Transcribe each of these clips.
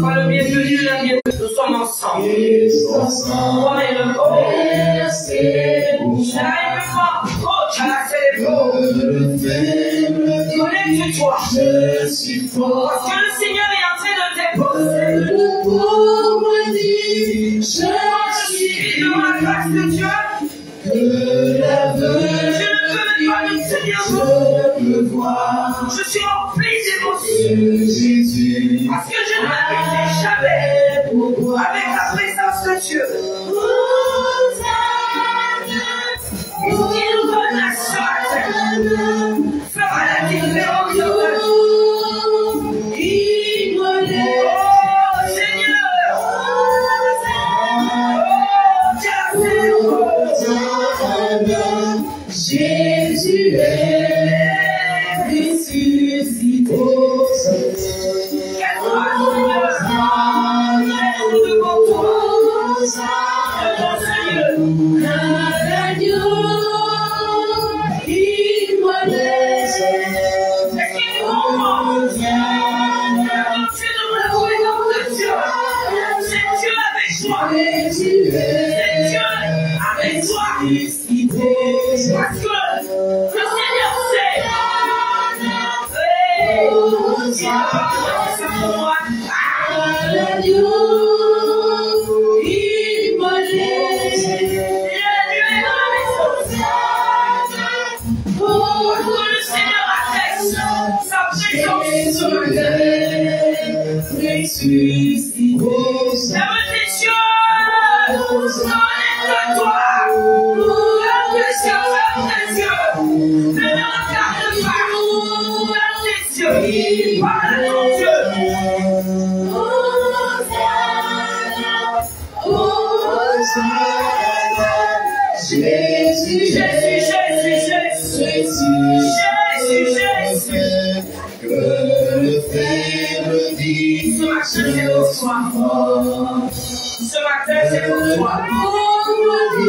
Sois le bienvenu, la bienvenue. Nous sommes ensemble. Toi et le corps. Connecte-toi. Parce que le Seigneur est en train de t'épouser. Je suis dans la grâce de Dieu. Je ne peux pas me tenir debout. Je suis rempli d'émotions. Parce que je ne m'arrêterai jamais avec la présence de Dieu. Il nous donne la sorte. Fera la différence dans ta vie. Oh Seigneur. Jésus est ressuscité. Quelle devant toi. Devant Seigneur. Parce que le Seigneur sait. Ce matin, c'est pour toi.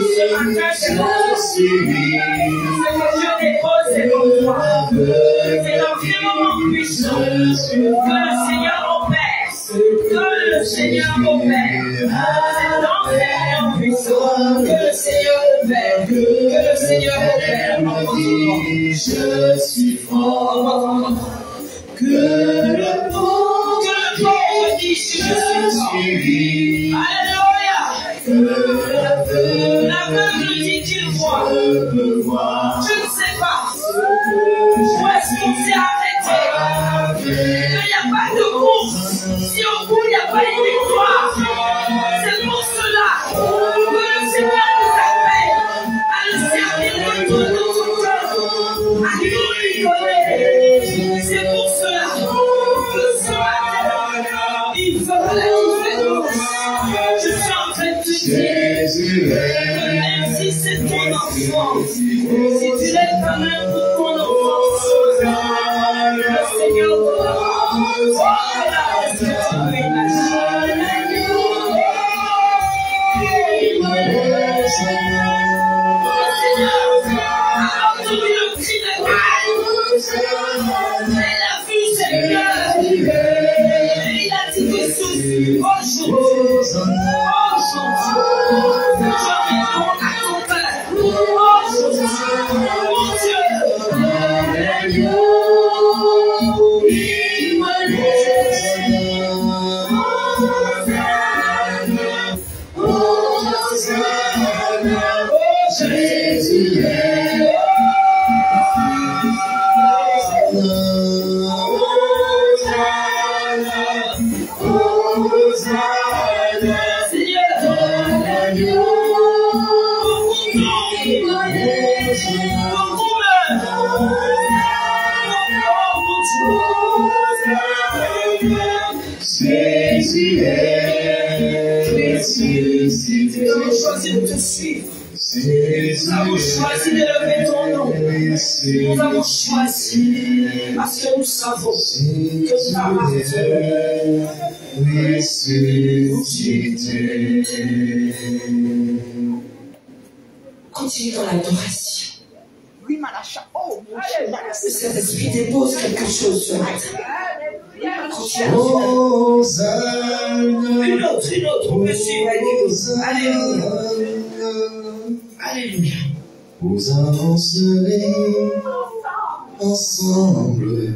Ce matin, c'est pour toi. Ce que Dieu dépose, c'est pour toi. C'est dans ces moments puissants que le Seigneur opère. Que le Seigneur opère. C'est dans ces moments puissants que le Seigneur opère. Que le Seigneur opère. Je suis fort. Que le pauvre dit je suis fort. Alléluia. L'aveugle dit qu'il voit. Je ne sais pas où est-ce qu'on s'est arrêté. Mais il n'y a pas de course si au bout il n'y a pas une victoire. C'est pour cela que le Seigneur nous appelle à le servir de tout notre cœur, à nous lui donner. C'est pour cela que ce matin, il fera la différence. Je suis en train de te dire que même si c'est ton enfant, si tu lèves ta main pour ton enfant, le Seigneur te donnera. Voilà ce que tu peux imaginer. Alors tu lui le cri de elle a vu Seigneur. Et il a dit que aujourd'hui, Nous avons choisi de te suivre. Nous avons choisi d'élever ton nom. Nous avons choisi parce que nous savons que tu appartiens. Continue dans l'adoration. Le Saint-Esprit dépose quelque chose ce matin. Continue. Alléluia. Alléluia. Vous avancerez ensemble,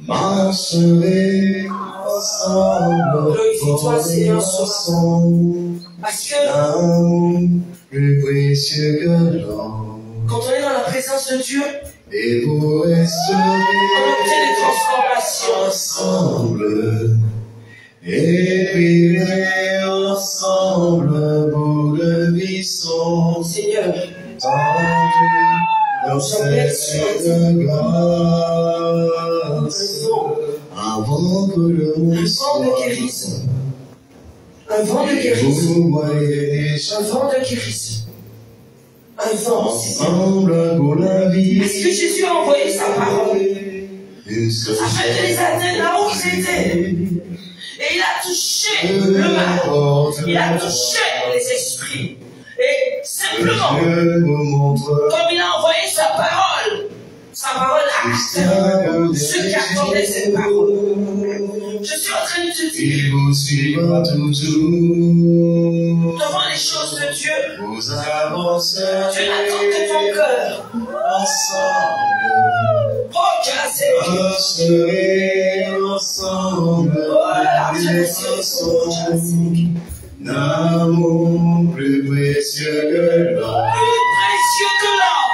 marcherez ensemble, Glorifie-toi, Seigneur, ensemble. Parce que L'amour plus précieux que l'or. quand on est dans la présence de Dieu, Et vous on obtient des transformations. ensemble, et vivez ensemble pour le vivre. Seigneur, Dans cette de grâce, avant que le monde un vent de guérison. Un vent de guérison. vous voyez déjà Un vent de guérison. Un vent, Seigneur. ensemble pour la vie. Est-ce que Jésus a envoyé sa parole Une seule afin de les atteindre là où ils étaient? Et il a touché le mal. Il a touché les esprits. Et simplement, Dieu vous montre comme il a envoyé sa parole acte ceux qui attendaient cette parole. Je suis en train de te dire, il vous suivra toujours. devant les choses de Dieu, Vous avancerez Dieu n'attend que ton cœur. ensemble. Oh, que la Seigneur. Marcherez ensemble. Oh là là, je Vivez le sais. ensemble. L'amour plus précieux que l'or. Plus précieux que l'or.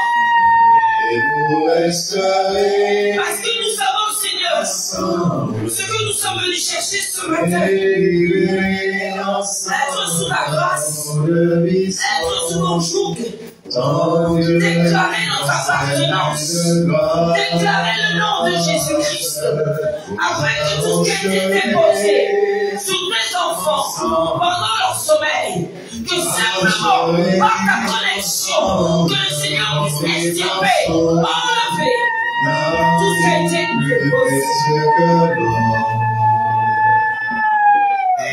Et vous resterez Parce que nous savons, Seigneur, ensemble. ce que nous sommes venus chercher ce matin. Et vivez ensemble. Être sous la grâce. Pour le vivre. Être sous mon joug. Tant Dieu Déclarer notre appartenance. Déclarer le nom de Jésus-Christ. Après que tout ce qui a été déposé sur mes enfants pendant leur sommeil, que simplement par ta connexion, que le Seigneur puisse extirper, enlever tout ce qui a été déposé.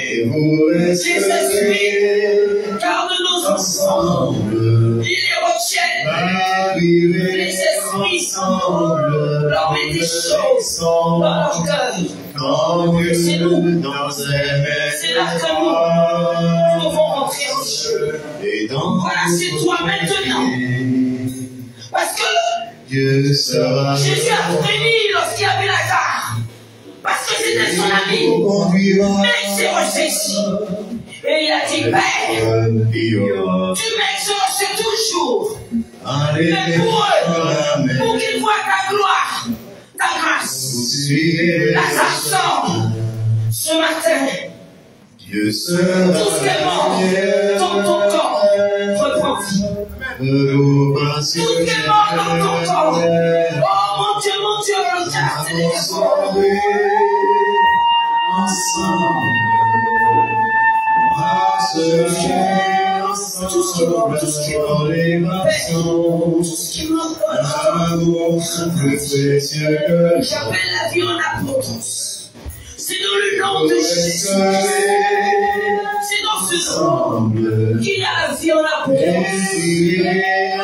Et vous resterez Garde nos enfants. ensemble. Ils les retiennent. Vivez Les esprits ensemble. leur mettent des choses dans leur cœur. Quand Dieu C'est nous. dans ses C'est là que nous devons rentrer en jeu. et dans Voilà, c'est toi maintenant. Parce que Dieu sera Jésus a prédit lorsqu'il avait la gare. Parce que c'était son ami. conduira Mais il s'est ressaisi. Et il a dit, Père, tu m'exauces toujours. Allez, Mais pour eux, pour qu'ils voient ta gloire, ta grâce, la façon, ce matin, Dieu sera tout ce qui est mort dans ton corps reprend vie. Tout ce qui est mort dans ton corps. Oh mon Dieu, regarde les corps. Tout ce qui est mort, tout ce qui est mort. Tout ce qui est mort j'appelle la vie en abondance. C'est dans le nom de Jésus. C'est dans ce nom qu'il y a la vie en abondance.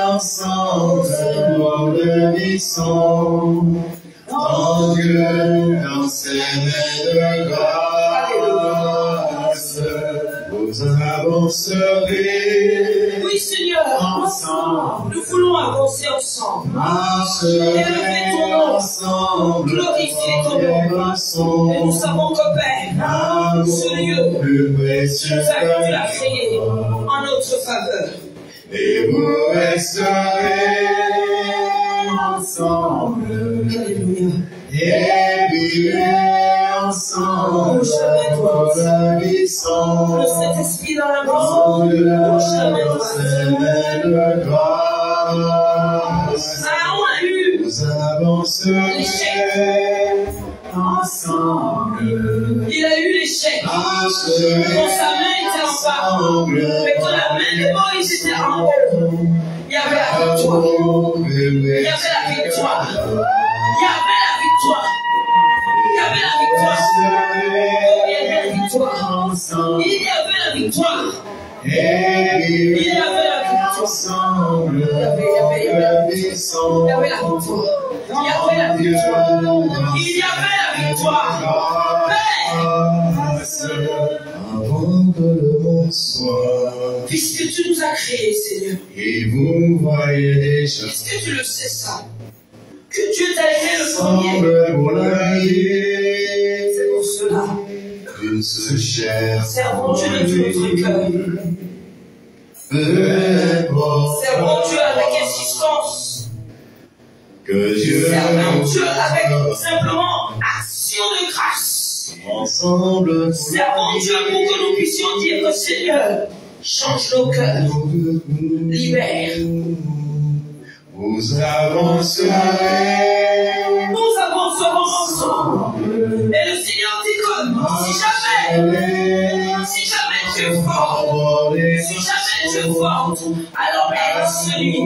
Ensemble pour le vivre. En Dieu, dans ses mains de grâce, vous avancerez. Oui, Seigneur, Ensemble, nous voulons avancer ensemble. marcherez ensemble, Glorifier ton nom. Et nous savons que Père, ce lieu, plus précieux tu que l'as créé en notre faveur. et vous resterez ensemble. Alléluia. Et vivez ensemble pour la vie Le sans Saint-Esprit dans la maison. Bouge la main droite. de grâce. Pharaon a eu Vous avancerez ensemble. Il a eu l'échec. Quand sa main était en bas. Mais quand la main de Moïse était en haut, il y avait la victoire. Il y avait la victoire. Il y avait la victoire. Il y avait la victoire. Il y avait la victoire. Il y avait la victoire. Il y avait la victoire. Il y avait la victoire. Il y avait la victoire. Il y avait la victoire. Avant que le monde soif. Puisque tu nous as créés, Seigneur. Et vous voyez déjà. Est-ce que tu le sais ça? Que Dieu t'a aimé le premier. Pour la vie. C'est pour cela. Une seule chair. Servons Dieu de tout notre cœur. Peu importe. Servons Dieu avec insistance. Que Dieu. Servons Dieu avec simplement action de grâce. Ensemble. Servons Dieu pour que nous puissions dire que Seigneur, change nos cœurs. Libère. Nous avancerons. Nous avancerons ensemble. Et le Seigneur dit que si jamais tu es fort, alors aide celui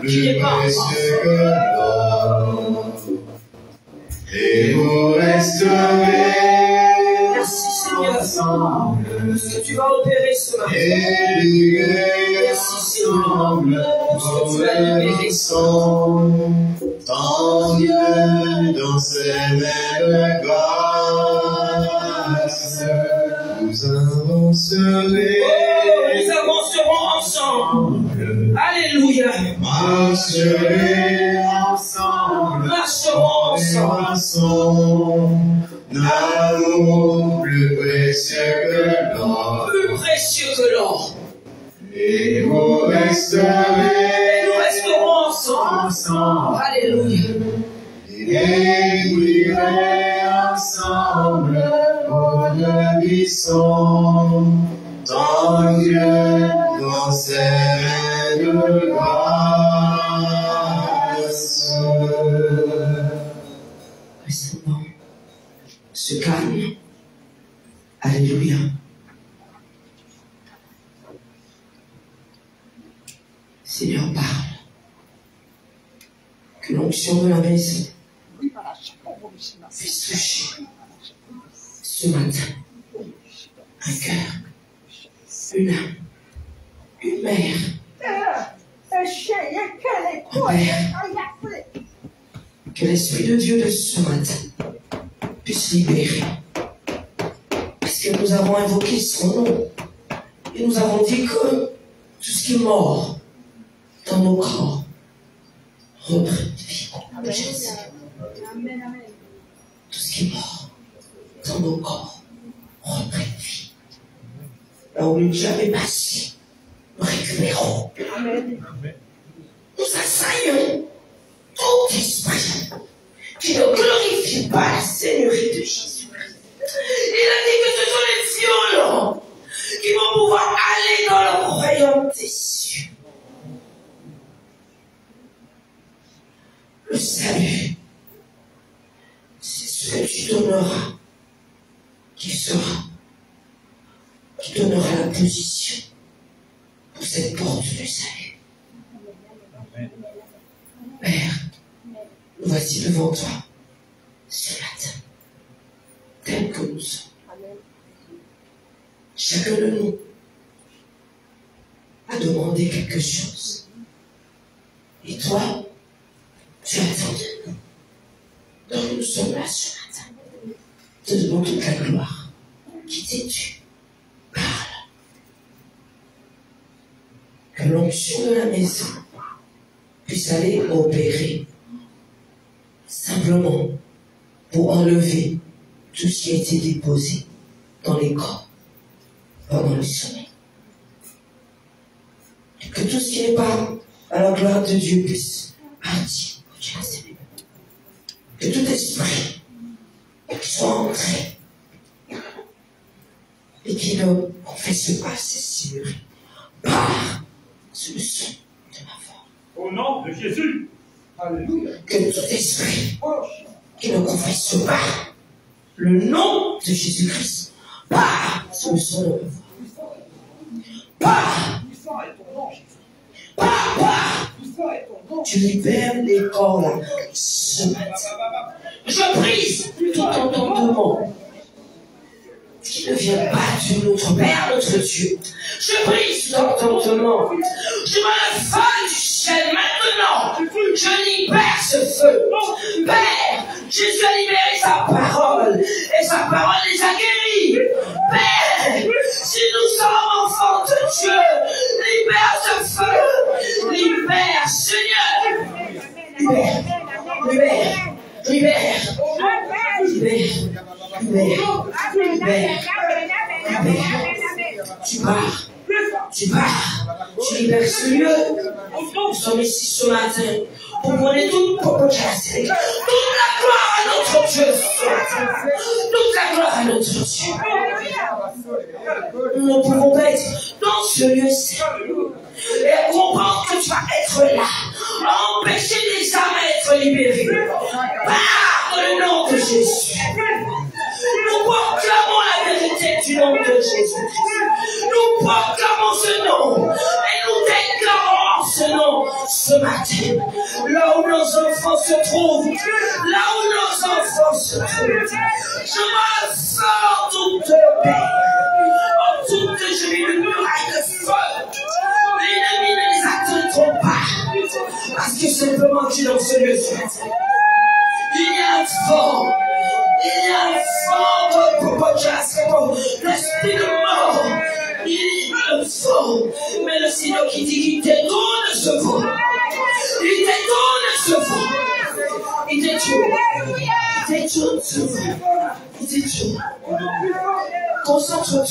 qui n'est pas ensemble. Et vous resterez. Merci Seigneur, ce que tu vas opérer ce matin. Merci Seigneur, ce que tu vas libérer. Tant Dieu dans ses mêmes grâces, vous avancerez. Nous avancerons ensemble. Alléluia. Marcherez ensemble. Marcherons ensemble. L'amour plus précieux que l'or. Plus précieux que l'or. Et vous resterez. Et nous resterons ensemble. Alléluia. Et vous irez ensemble pour le buisson. Tant Dieu dans ses mêmes grâces. Restons. Se calme. Alléluia. Seigneur, parle. Que l'onction de la maison puisse toucher ce matin un cœur, une âme, une mère, un père. Que l'Esprit de Dieu de ce matin puisse libérer. Parce que nous avons invoqué son nom. Et nous avons dit que tout ce qui est mort dans nos corps reprenne vie. Tout ce qui est mort dans nos corps reprenne vie. Là où nous jamais passé, nous récupérons. Nous assaillons tout esprit qui ne glorifie pas la Seigneurie de Jésus-Christ. Il a dit que ce sont les violents qui vont pouvoir aller dans le royaume des cieux. Le salut, c'est ce que tu donneras, qui donnera la position pour cette porte du salut. Père, nous voici devant toi ce matin, tel que nous sommes. Chacun de nous a demandé quelque chose. Et toi, tu attends de nous. Donc nous sommes là ce matin. Te donnons toute la gloire qui t'est due. Parle. Que l'onction de la maison puisse aller opérer simplement pour enlever tout ce qui a été déposé dans les corps pendant le sommeil. Que tout ce qui n'est pas à la gloire de Dieu puisse partir. Que tout esprit qui soit entré et qui ne confesse pas ses signes par sous le son de ma voix. Au nom de Jésus. Alléluia. Que tout esprit qui ne confesse pas le nom de Jésus-Christ par sous le son de ma voix. Par tu libères les corps là ce matin. Je brise tout entendement qui ne vient pas de notre Père, notre Dieu. Je brise tout entendement. Je mets le feu du ciel maintenant. Je libère ce feu. Père, Jésus a libéré sa parole et sa parole les a guéris. Père, si nous sommes enfants libères. Tu pars. Tu libères ce lieu. Nous sommes ici ce matin pour donner toute la gloire à notre Dieu ce matin. Toute la gloire à notre Dieu. Nous ne pouvons pas être dans ce lieu-ci et comprendre que tu vas être là, empêcher les âmes à être libérées. Par le nom de Jésus. Nous proclamons la vérité du nom de Jésus. Nous proclamons ce nom et nous déclarons ce nom ce matin. Là où nos enfants se trouvent, là où nos enfants se trouvent, je m'assors toute paix. Autour de je mets une muraille de feu. L'ennemi ne les atteindront pas. Parce que simplement tu es dans ce lieu ce matin. Il y a un fort. Il y a un fort l'esprit de mort. Il y a un fort. Mais le Seigneur qui dit qu'il détourne ce fort. Il détourne ce fort. Il détourne. Il détourne ce fort. Il détourne. Concentre-toi.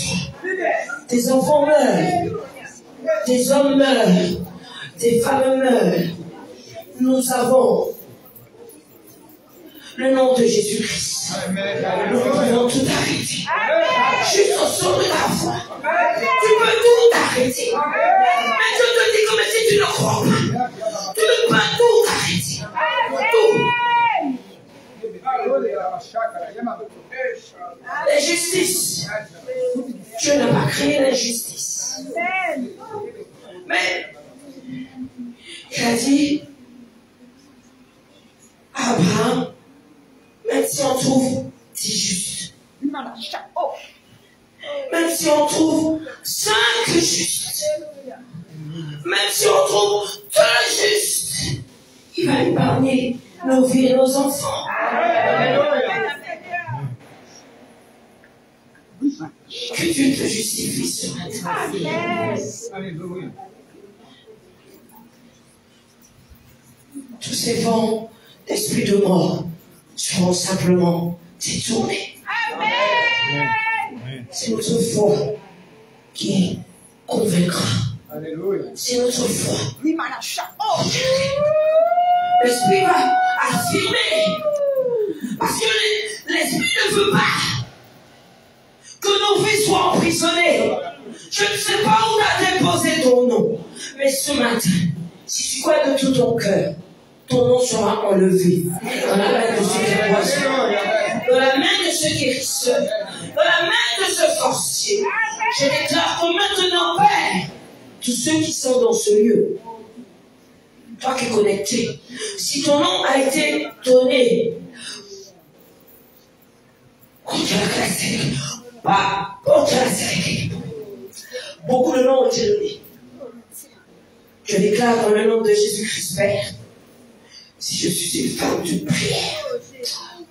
Tes enfants meurent. Tes hommes meurent. Tes femmes meurent. Nous avons le nom de Jésus-Christ. Nous pouvons tout arrêter. Juste au son de ta voix. Tu peux tout arrêter. Mais je te dis comme si tu ne crois pas. Tu ne peux tout arrêter. Tout. L'injustice. Dieu n'a pas créé l'injustice. Mais il a dit Abraham, même si on trouve 10 justes, même si on trouve 5 justes, même si on trouve 2 justes, il va épargner nos vies et nos enfants. Que Dieu te justifie ce matin. Tous ces vents d'esprit de mort seront simplement détournés. C'est notre foi qui convaincra. C'est notre foi. L'esprit va affirmer. Parce que l'esprit ne veut pas que nos vies soient emprisonnées. Je ne sais pas où tu as déposé ton nom. Mais ce matin, si tu crois de tout ton cœur, ton nom sera enlevé dans la main de ceux qui poissonnent, dans la main de ceux guérisseurs, dans la main de ce sorcier. Je déclare que maintenant, Père, tous ceux qui sont dans ce lieu, toi qui es connecté, si ton nom a été donné contre la classe, pas contre la sécurité, beaucoup de noms ont été donnés. Je déclare dans le nom de Jésus-Christ, Père, si je suis une femme de prière,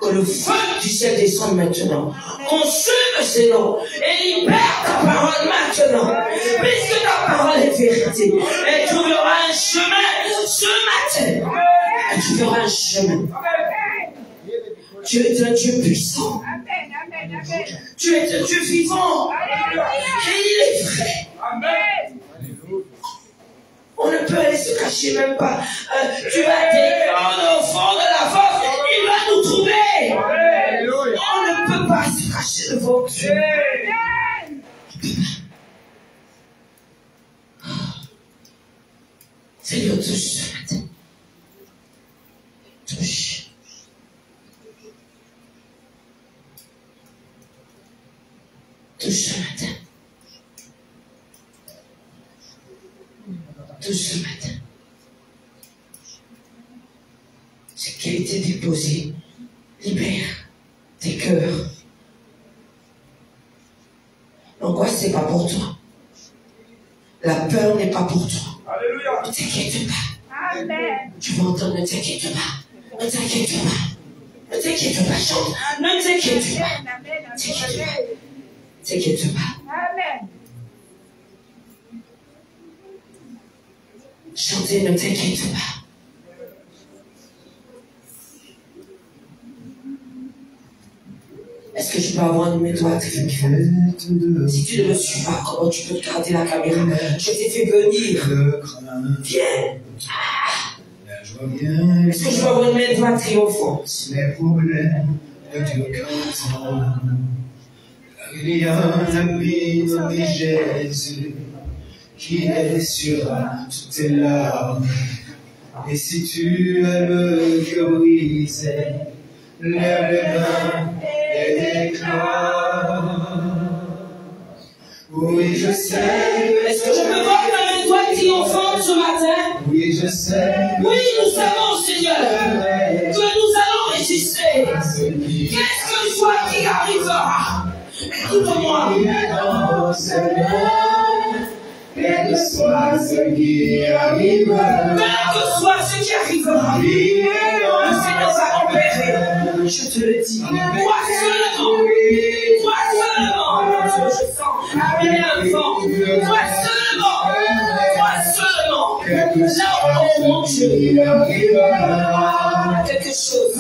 que le feu du ciel descende maintenant, consume ces noms et libère ta parole maintenant, puisque ta parole est vérité. Et tu verras un chemin ce matin. Et tu verras un chemin. Tu es un Dieu puissant. Tu es un Dieu vivant. Et il est vrai. On ne peut aller se cacher même pas. Tu vas descendre au fond de la fosse, il va nous trouver. On ne peut pas se cacher devant Dieu. Seigneur, touche ce matin. Touche. Touche ce matin. Touche ce matin. Ce qui a été déposé, libère tes cœurs. L'angoisse n'est pas pour toi. La peur n'est pas pour toi. Alléluia. Ne t'inquiète pas. Amen. Tu vas entendre, ne t'inquiète pas. Ne t'inquiète pas. Ne t'inquiète pas, chante. Ne t'inquiète pas. T'inquiète pas. T'inquiète pas. Amen. Chantez, ne t'inquiète pas. Est-ce que je vas avoir une méthode triomphante. Si tu ne me suis pas, comment tu peux te garder la caméra? Je t'ai fait venir. Viens. Est-ce que je vais avoir une méthode triomphante? Les problèmes de Dieu qu'entend. Il y a un ami nommé Jésus qui essuiera toutes tes larmes. Et si tu as le cœur brisé, lève les mains et déclare. Oui, je sais. Est-ce que je peux voir une méthode triomphante ce matin? Oui, je sais. Oui, nous savons, Seigneur, que nous allons résister. Qu'est-ce que soit qui arrivera? Écoute-moi. Quel que soit ce qui arrivera, Quel que soit ce qui arrivera, le Seigneur va opérer. Je te le dis. Toi seulement. Toi seulement. Mon Dieu, je sens un vent. Toi seulement. Toi seulement. Là où mon Dieu, il y a quelque chose.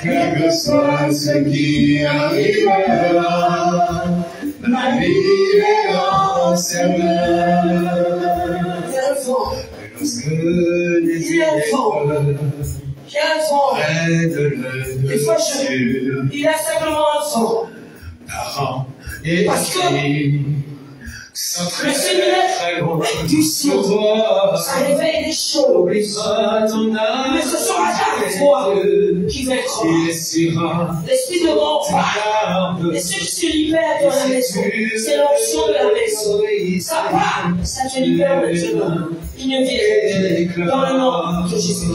Quel que soit ce qui arrivera, ma vie est en ses mains. Lorsque les épreuves prennent le dessus, Il a simplement un vent. parents et Parce que filles sont le Seigneur est du ciel. Ça réveille les choses. Mais ce sera ta foi qui vaincra. L'esprit de mort, et ceux qui se libèrent dans la maison, c'est l'option de la maison. Ça part, ça te libère maintenant. Il ne vient dans le nom de Jésus.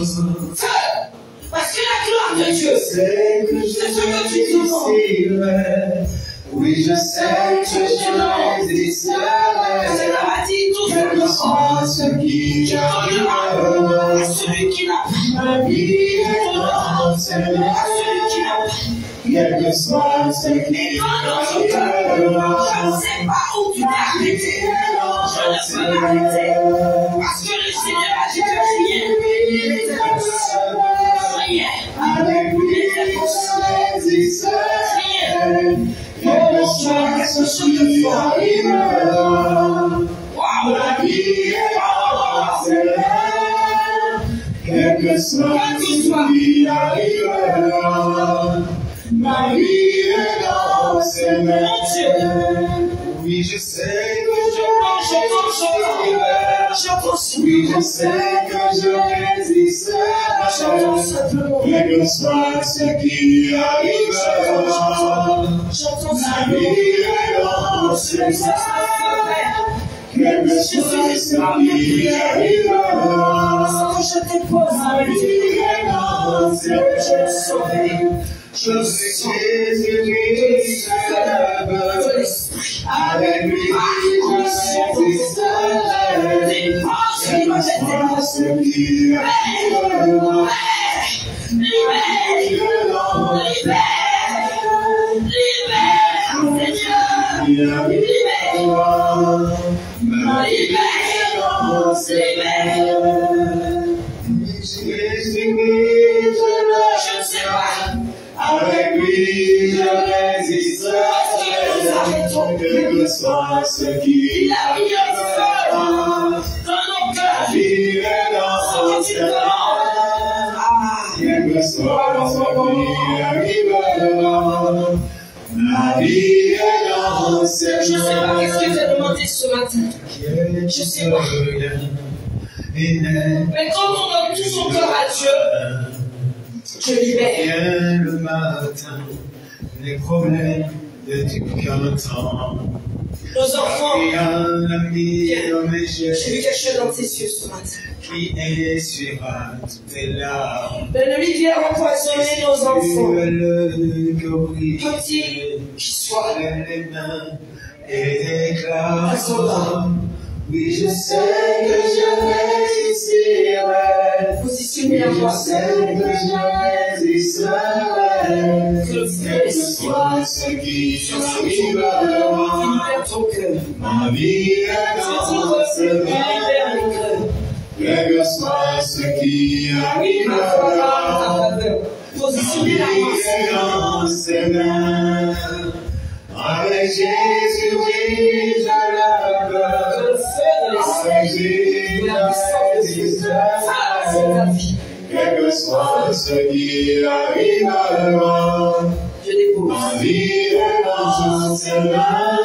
Parce que la gloire de Dieu, c'est ce que tu demandes. Oui, je sais que je résisterai. C'est la dit tout Quel que soit ce qui arrivera, à celui qui n'a pas. ma vie est dans ses mains. À celui qui n'a pas. Quel que soit ce qui Et dans notre cœur, je ne sais pas où tu t'es arrêté. Je ne peux l'arrêter. Parce que le Seigneur a dit que rien n'était possible. Rien. avec lui je résisterai. Quel que soit ce qui arrivera, ma vie est dans ses mains. Quel que soit ce qui arrivera, ma vie est dans ses mains. Oui, je sais que je oui, je sais que je résisterai. Quel que soit ce qui arrivera, ma vie est dans ses mains. Quel que soit ce qui arrivera, Je te pose ma vie est dans ses mains. Je sais que Jésus avec lui je résisterai. Quel que soit ce qui arrivera, ma vie est dans ses mains. Je ne sais pas. Avec lui je résisterai. Quel que soit ce qui Il a mis un feu dans nos cœurs. vie est dans ses mains. Quel que soit ce qui arrivera, ma vie est dans ses mains. Je ne sais pas qu'est-ce que tu as demandé ce matin. Je sais pas. Mais quand on donne tout son cœur à Dieu, je libère. Viens le matin, les problèmes de Dieu qu'entend. Nos enfants, Il y a un ami nommé j'ai vu Jésus quelque chose dans tes yeux ce matin. qui essuiera toutes tes larmes. L'ennemi vient empoisonner nos enfants. Le cœur brisé, Petits qu'ils soient. lève les mains et déclare. À son âme. Oui, je sais que je résisterai. Positionnez la Je voix. sais que je résisterai. Que le feu Quel que soit soit ce qui sur ce qui libère arrivera, ton cœur. ma vie est dans ses Libère mains. le cœur. Quel que soit ce qui Il va falloir ta arrivera, faveur. Positionne donner la dans ses mains. Avec Jésus, oui, je le veux. le feu de l'esprit, de la puissance de ta vie. Quel que soit ce qui arrivera, Je dépose. ma vie est dans ses mains.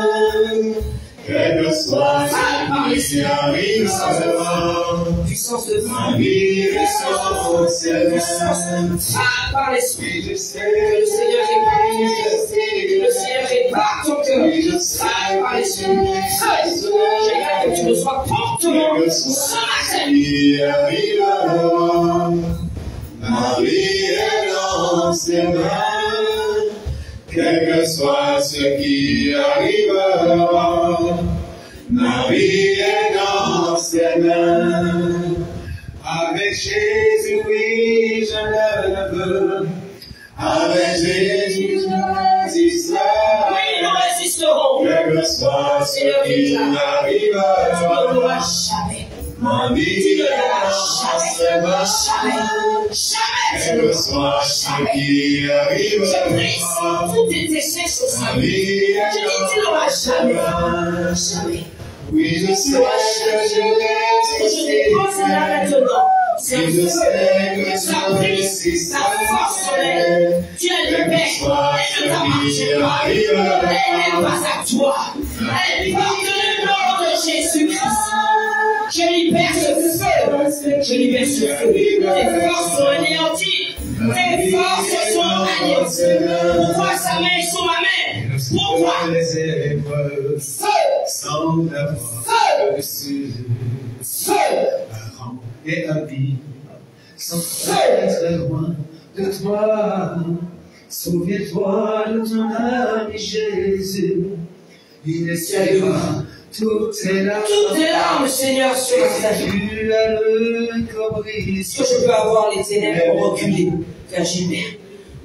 Quel que soit ce qui arrivera, Puissance de ma vie. vie est dans ses mains. Par l'esprit. Je sais Que le Seigneur répare ton cœur. Que le Seigneur répare ton cœur. Par l'esprit. J'aimerais que tu me sois promptement ce matin. qui arrivera, ma vie est dans ses mains. Quel que soit ce qui arrivera, ma vie est dans ses mains. Avec Jésus, oui, je le veux. Avec Jésus, je résisterai. Oui, nous résisterons. Quel que soit ce qui Tu ne arrivera, l'auras jamais. ma vie Tu ne est l'auras dans ses mains. jamais. Jamais. Quel que soit ce qui Je arrivera, brise tous tes déchets sur ma ça. vie Je est dis, tu n'auras jamais. Jamais. oui, je sais que je Je dépose là maintenant. C'est un oui, je feu. sais que Ça brise. La force soleil. Tu es le Père. Elle ne t'appartient pas. Elle n'est pas à toi. Elle porte le nom de Jésus-Christ. Je libère ce feu. Je libère ce feu. Tes forces sont anéanties. Tes forces sont anéanties. Pourquoi sa main est sur ma main? Pourquoi? les épreuves Feu. sans avoir Feu. reçu Feu. parents et amis, sans être loin de toi. Souviens-toi de ton ami Jésus, il essuiera toutes tes larmes. Toutes tes larmes, Seigneur, sur la vie. Tu as le corps brisé. Est-ce que je peux avoir les ténèbres pour reculer, Père Gilbert?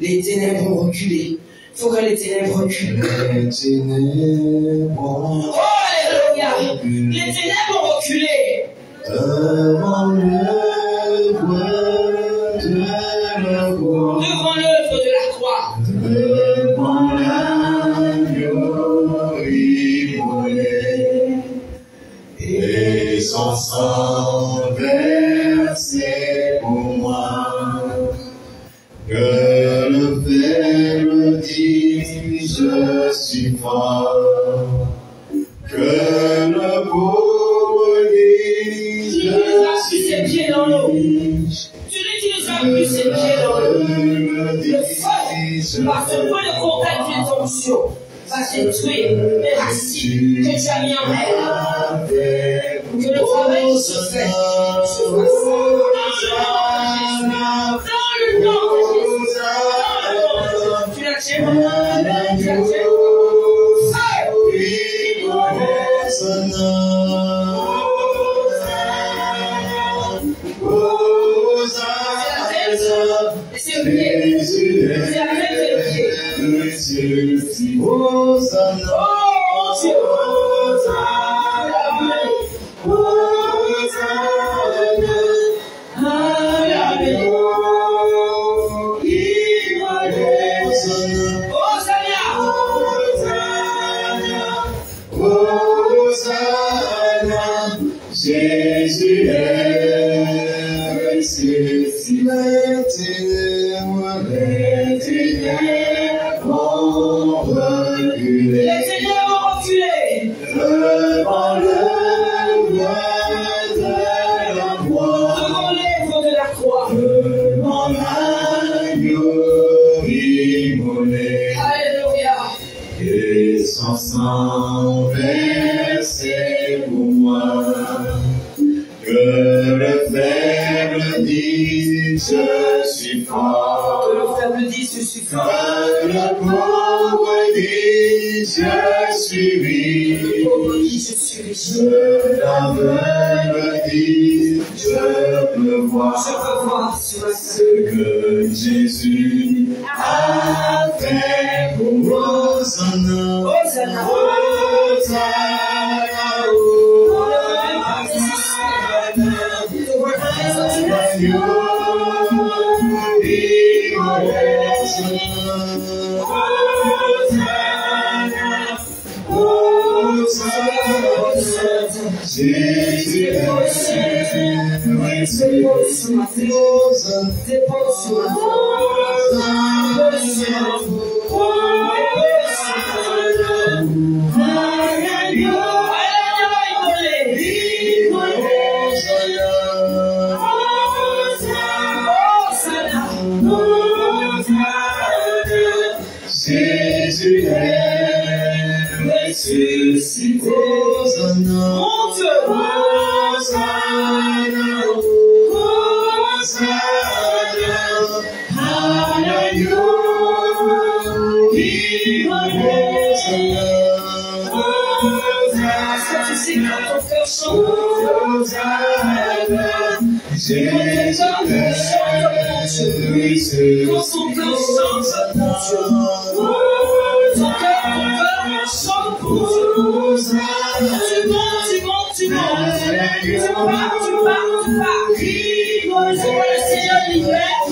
Les ténèbres ont reculé. Il faut que les ténèbres reculent. Les ténèbres Oh, alléluia! Les ténèbres ont reculé. devant l'œuvre de la croix, Devant l'œuvre de la croix. devant l'agneau immolé, et son sang versé pour moi. Que le Père me dise, je suis fort. Que le pauvre dise, Tu nous as pris ses pieds dans l'eau. Celui qui nous a pris ses pieds dans l'eau. Le feu, par ce point de contact d'injonction, va détruire les racines que tu as mis en elle. Que le travail qui se fait se fasse dans le nom de Jésus. Dans le nom de Jésus. Tu l'as tué, maman. Tu l'as tué. Et c'est le pied. C'est la tête et le pied. Oh, mon Dieu. Jésus est ressuscité, les ténèbres ont reculé. Les ténèbres ont reculé. Devant l'œuvre de la croix, Devant l'œuvre de la croix. devant l'agneau immolé, Alléluia. et son sang versé pour moi. Que le faible dise, je suis fort. Que le faible dise, je suis fort. Que le pauvre dise, je suis riche. Le pauvre dit, je suis riche. Que l'aveugle dise, je peux voir. Je peux voir sur la Ce que Jésus a fait pour moi. Hosanna, Hosanna. Jésus est ressuscité. Hosanna, Hosanna, Hosanna, Alléluia. C'est quand ton cœur chante. Jésus est Quand son cœur chante pour Dieu. Ton cœur chante pour Dieu. Tu montes. Tu pars. C'est quoi le Seigneur libère?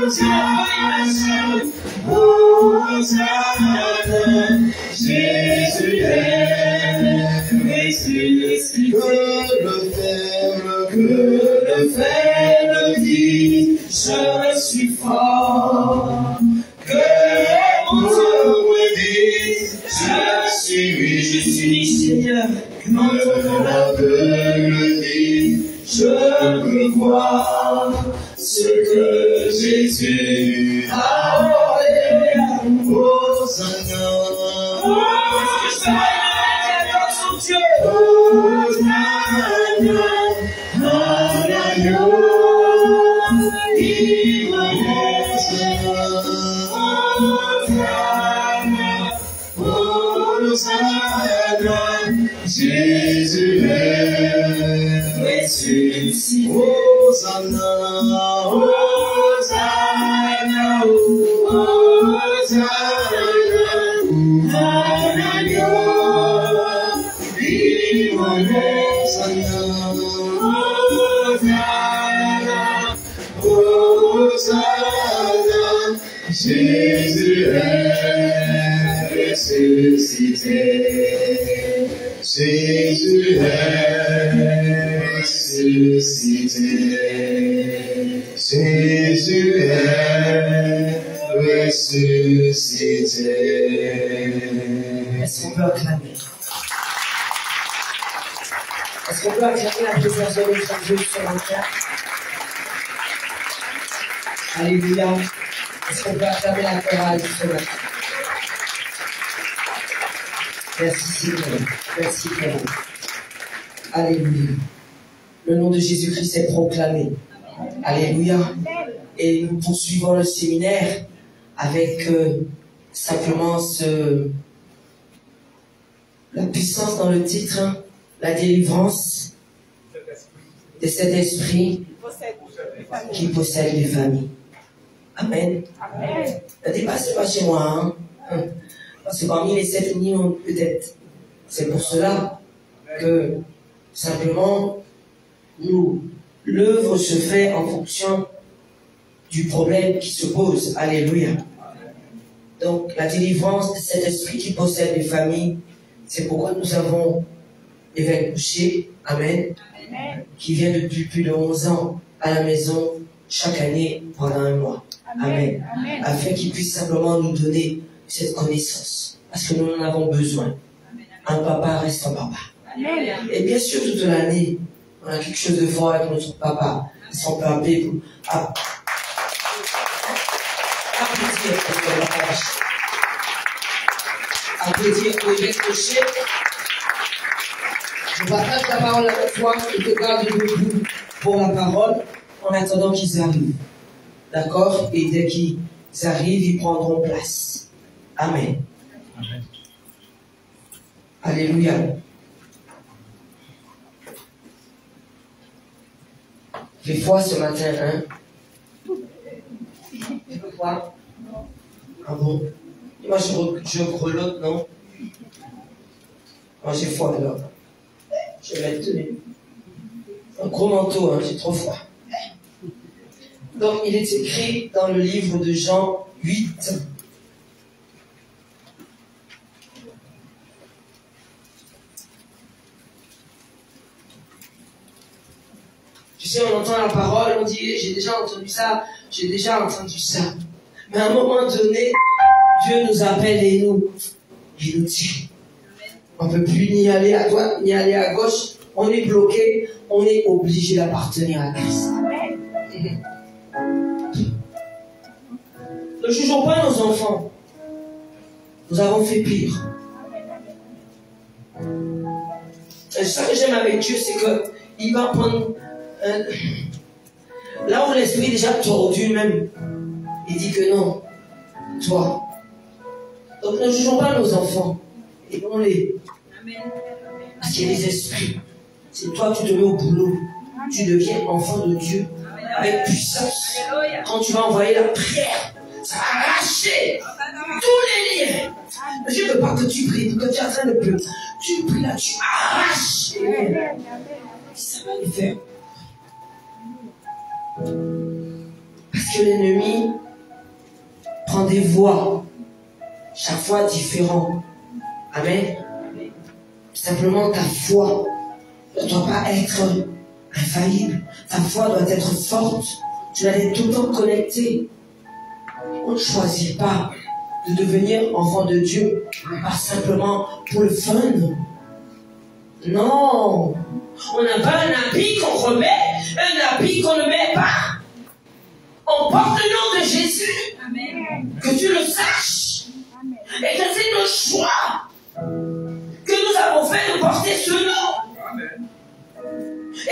Tu n'as pas imaginé. Jésus est ressuscité. Que le faible dit, je suis fort. Que mon Dieu me dise, je suis Seigneur. Quand l'aveugle dit, je peux voir ce que Jésus a fait. Hosanna, Jésus est ressuscité. Hosanna, Hosanna, Hosanna, Jésus est ressuscité. Jésus est ressuscité. Jésus est ressuscité. Est-ce qu'on peut acclamer? Est-ce qu'on peut acclamer la présence de notre Dieu sur notre cœur? Alléluia. Est-ce qu'on peut acclamer la chorale ce matin? Merci Seigneur. Merci Père. Alléluia. Le nom de Jésus-Christ est proclamé. Alléluia. Et nous poursuivons le séminaire avec simplement la puissance dans le titre, la délivrance de cet esprit qui possède les familles. Amen. Amen. Ne dépassez pas chez moi, hein? Parce que parmi les 7 millions, peut-être, c'est pour cela que simplement l'œuvre se fait en fonction du problème qui se pose. Alléluia. Donc, la délivrance de cet esprit qui possède les familles, c'est pourquoi nous avons l'évêque Boucher, Amen, qui vient depuis plus de 11 ans à la maison chaque année pendant un mois. Amen. Amen. Afin qu'il puisse simplement nous donner cette connaissance. Parce que nous en avons besoin. Un papa reste un papa. Amen. Et bien sûr, toute l'année, on a quelque chose de fort avec notre papa. Est-ce qu'on peut appeler pour... Applaudir pour l'évêque Boucher. Je partage la parole avec toi et te garde debout pour la parole en attendant qu'ils arrivent. D'accord? Et dès qu'ils arrivent, ils prendront place. Amen. Amen. Alléluia. J'ai foi ce matin, hein? Tu peux voir? Ah bon? Moi, je grelotte, non? Moi, j'ai froid, alors. Je vais mettre un gros manteau, hein, j'ai trop froid. Donc, il est écrit dans le livre de Jean 8. Tu sais, on entend la parole, on dit, j'ai déjà entendu ça, j'ai déjà entendu ça. Mais à un moment donné, Dieu nous appelle et il nous dit, on ne peut plus ni aller à droite, ni aller à gauche, on est bloqué, on est obligé d'appartenir à Christ. Ne jugeons pas nos enfants. Nous avons fait pire. Et ça que j'aime avec Dieu, c'est qu'il va prendre... là où l'esprit est déjà tordu même, il dit que non, toi. Donc ne jugeons pas nos enfants. Aidons-les. Parce qu'il y a des esprits. C'est toi, tu te mets au boulot. Tu deviens enfant de Dieu. Avec puissance. Quand tu vas envoyer la prière, ça va arracher tous les liens. Je ne veux pas que tu pries, que tu es en train de pleurer. Tu pries là, tu arraches les liens. Ça va les faire. Parce que l'ennemi prend des voies, chaque fois différentes. Amen. Simplement, ta foi ne doit pas être infaillible. Ta foi doit être forte. Tu dois être tout le temps connecté. On ne choisit pas de devenir enfant de Dieu, pas simplement pour le fun. Non. On n'a pas un habit qu'on remet, un habit qu'on ne met pas. On porte le nom de Jésus. Amen. Que tu le saches. Amen. Et que c'est nos choix que nous avons fait de porter ce nom. Amen.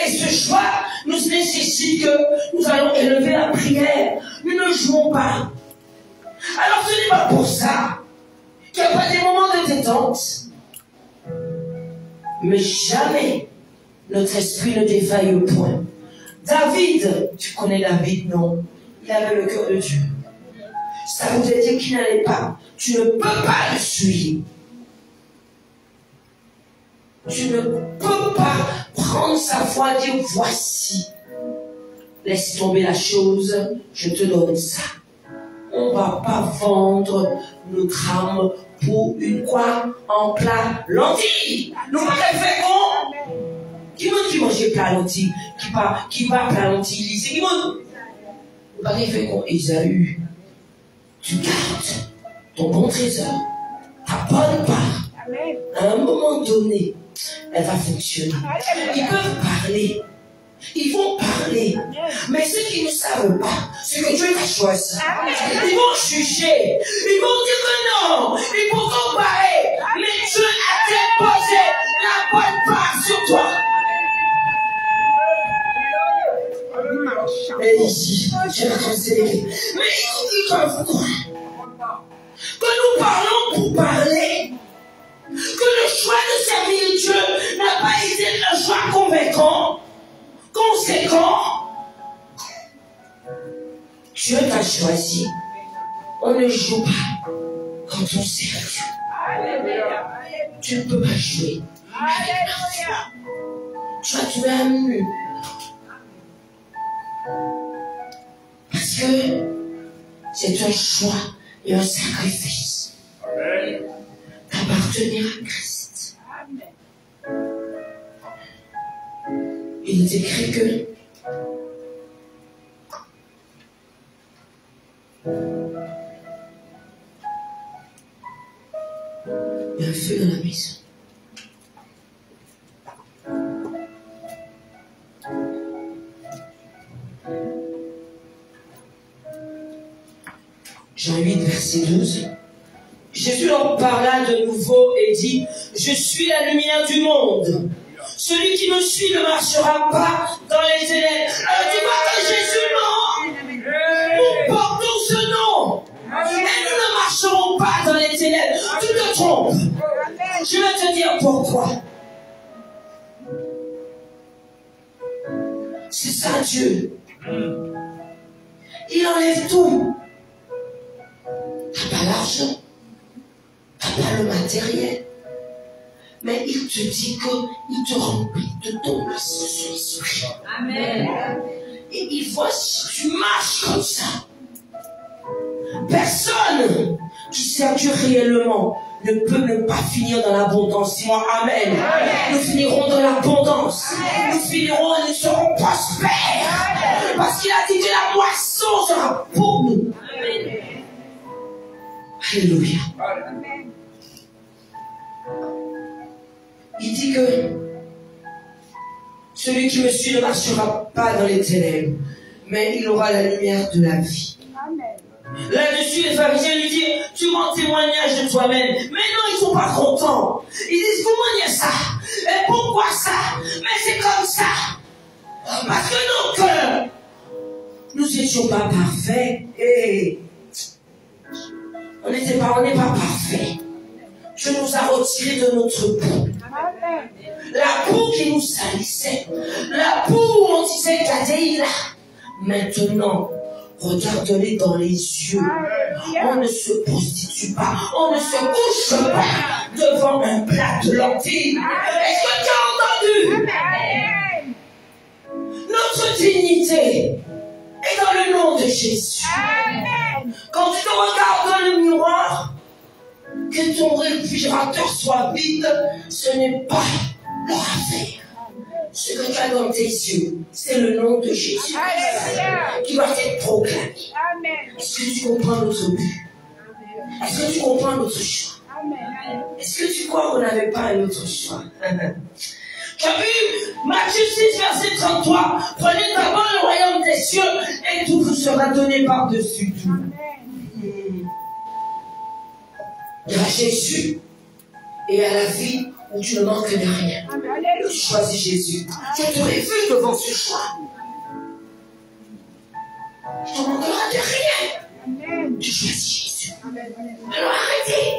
Et ce choix nous nécessite que nous allons élever la prière. Nous ne jouons pas. Alors ce n'est pas pour ça qu'il n'y a pas des moments de détente. Mais jamais notre esprit ne défaille au point. David, tu connais David, non? Il avait le cœur de Dieu. Ça voudrait dire qu'il n'allait pas. Tu ne peux pas le suivre. Tu ne peux pas prendre sa foi et dire voici. Laisse tomber la chose, je te donne ça. On ne va pas vendre notre âme pour une quoi en plat lentilles. Nous pas fait con. Qui mange plat lentilles, qui va plat lentilles, c'est qui mange. Nous pas fait con. Ésaü, tu gardes ton bon trésor, ta bonne part. À un moment donné, elle va fonctionner. Ils peuvent parler. Ils vont parler. Mais ceux qui ne savent pas ce que Dieu t'a choisi, ils vont juger. Ils vont dire que non. Ils vont comparer. Mais Dieu a déposé la bonne part sur toi. Et ici, je vais conseiller. Mais ils peuvent croire que nous parlons pour parler. Que le choix de servir Dieu n'a pas été un choix conséquent. Dieu t'a choisi. On ne joue pas quand on sert Dieu. Tu ne peux pas jouer avec la foi. Tu vas trouver un mur. Parce que c'est un choix et un sacrifice. D'appartenir à Christ. Il est écrit que il y a un feu dans la maison. Jean 8, verset 12. Jésus leur parla de nouveau et dit, je suis la lumière du monde. Celui qui me suit ne marchera pas dans les ténèbres. Alors tu vois que Jésus, non, nous portons ce nom. Et nous ne marcherons pas dans les ténèbres. Tu te trompes. Je vais te dire pourquoi. C'est ça Dieu. Il enlève tout. T'as pas l'argent. T'as pas le matériel. Mais il te dit qu'il te remplit de ton esprit. Amen. Et il faut, tu marches comme ça. Personne qui sert Dieu réellement ne peut même pas finir dans l'abondance. Dis-moi Amen. Nous finirons dans l'abondance. Nous finirons et nous serons prospères. Parce qu'il a dit que la moisson sera pour nous. Alléluia. Il dit que celui qui me suit ne marchera pas dans les ténèbres, mais il aura la lumière de la vie. Là-dessus, les pharisiens lui disent, tu rends témoignage de toi-même. Mais non, ils ne sont pas contents. Ils disent, comment il y a ça? Et pourquoi ça? Mais c'est comme ça. Parce que nos cœurs, nous n'étions pas parfaits. Et on n'est pas parfaits. Dieu nous a retirés de notre boue. La boue qui nous salissait. La boue où on disait qu'Adéïla. Maintenant, regardez dans les yeux. On ne se prostitue pas. On ne se couche pas devant un plat de lentilles. Est-ce que tu as entendu? Notre dignité est dans le nom de Jésus. Quand tu te regardes dans le miroir, que ton réfrigérateur soit vide, ce n'est pas leur affaire. Ce que tu as dans tes yeux, c'est le nom de Jésus qui va être proclamé. Est-ce que tu comprends notre but? Est-ce que tu comprends notre choix? Est-ce que tu crois qu'on n'avait pas un autre choix? Tu as vu Matthieu 6, verset 33. Prenez d'abord le royaume des cieux et tout vous sera donné par-dessus tout. Il y a Jésus et à la vie où tu ne manques de rien. Tu choisis Jésus. Je t'aurais vu devant ce choix. Tu ne manqueras de rien. Tu choisis Jésus. Alors arrêtez.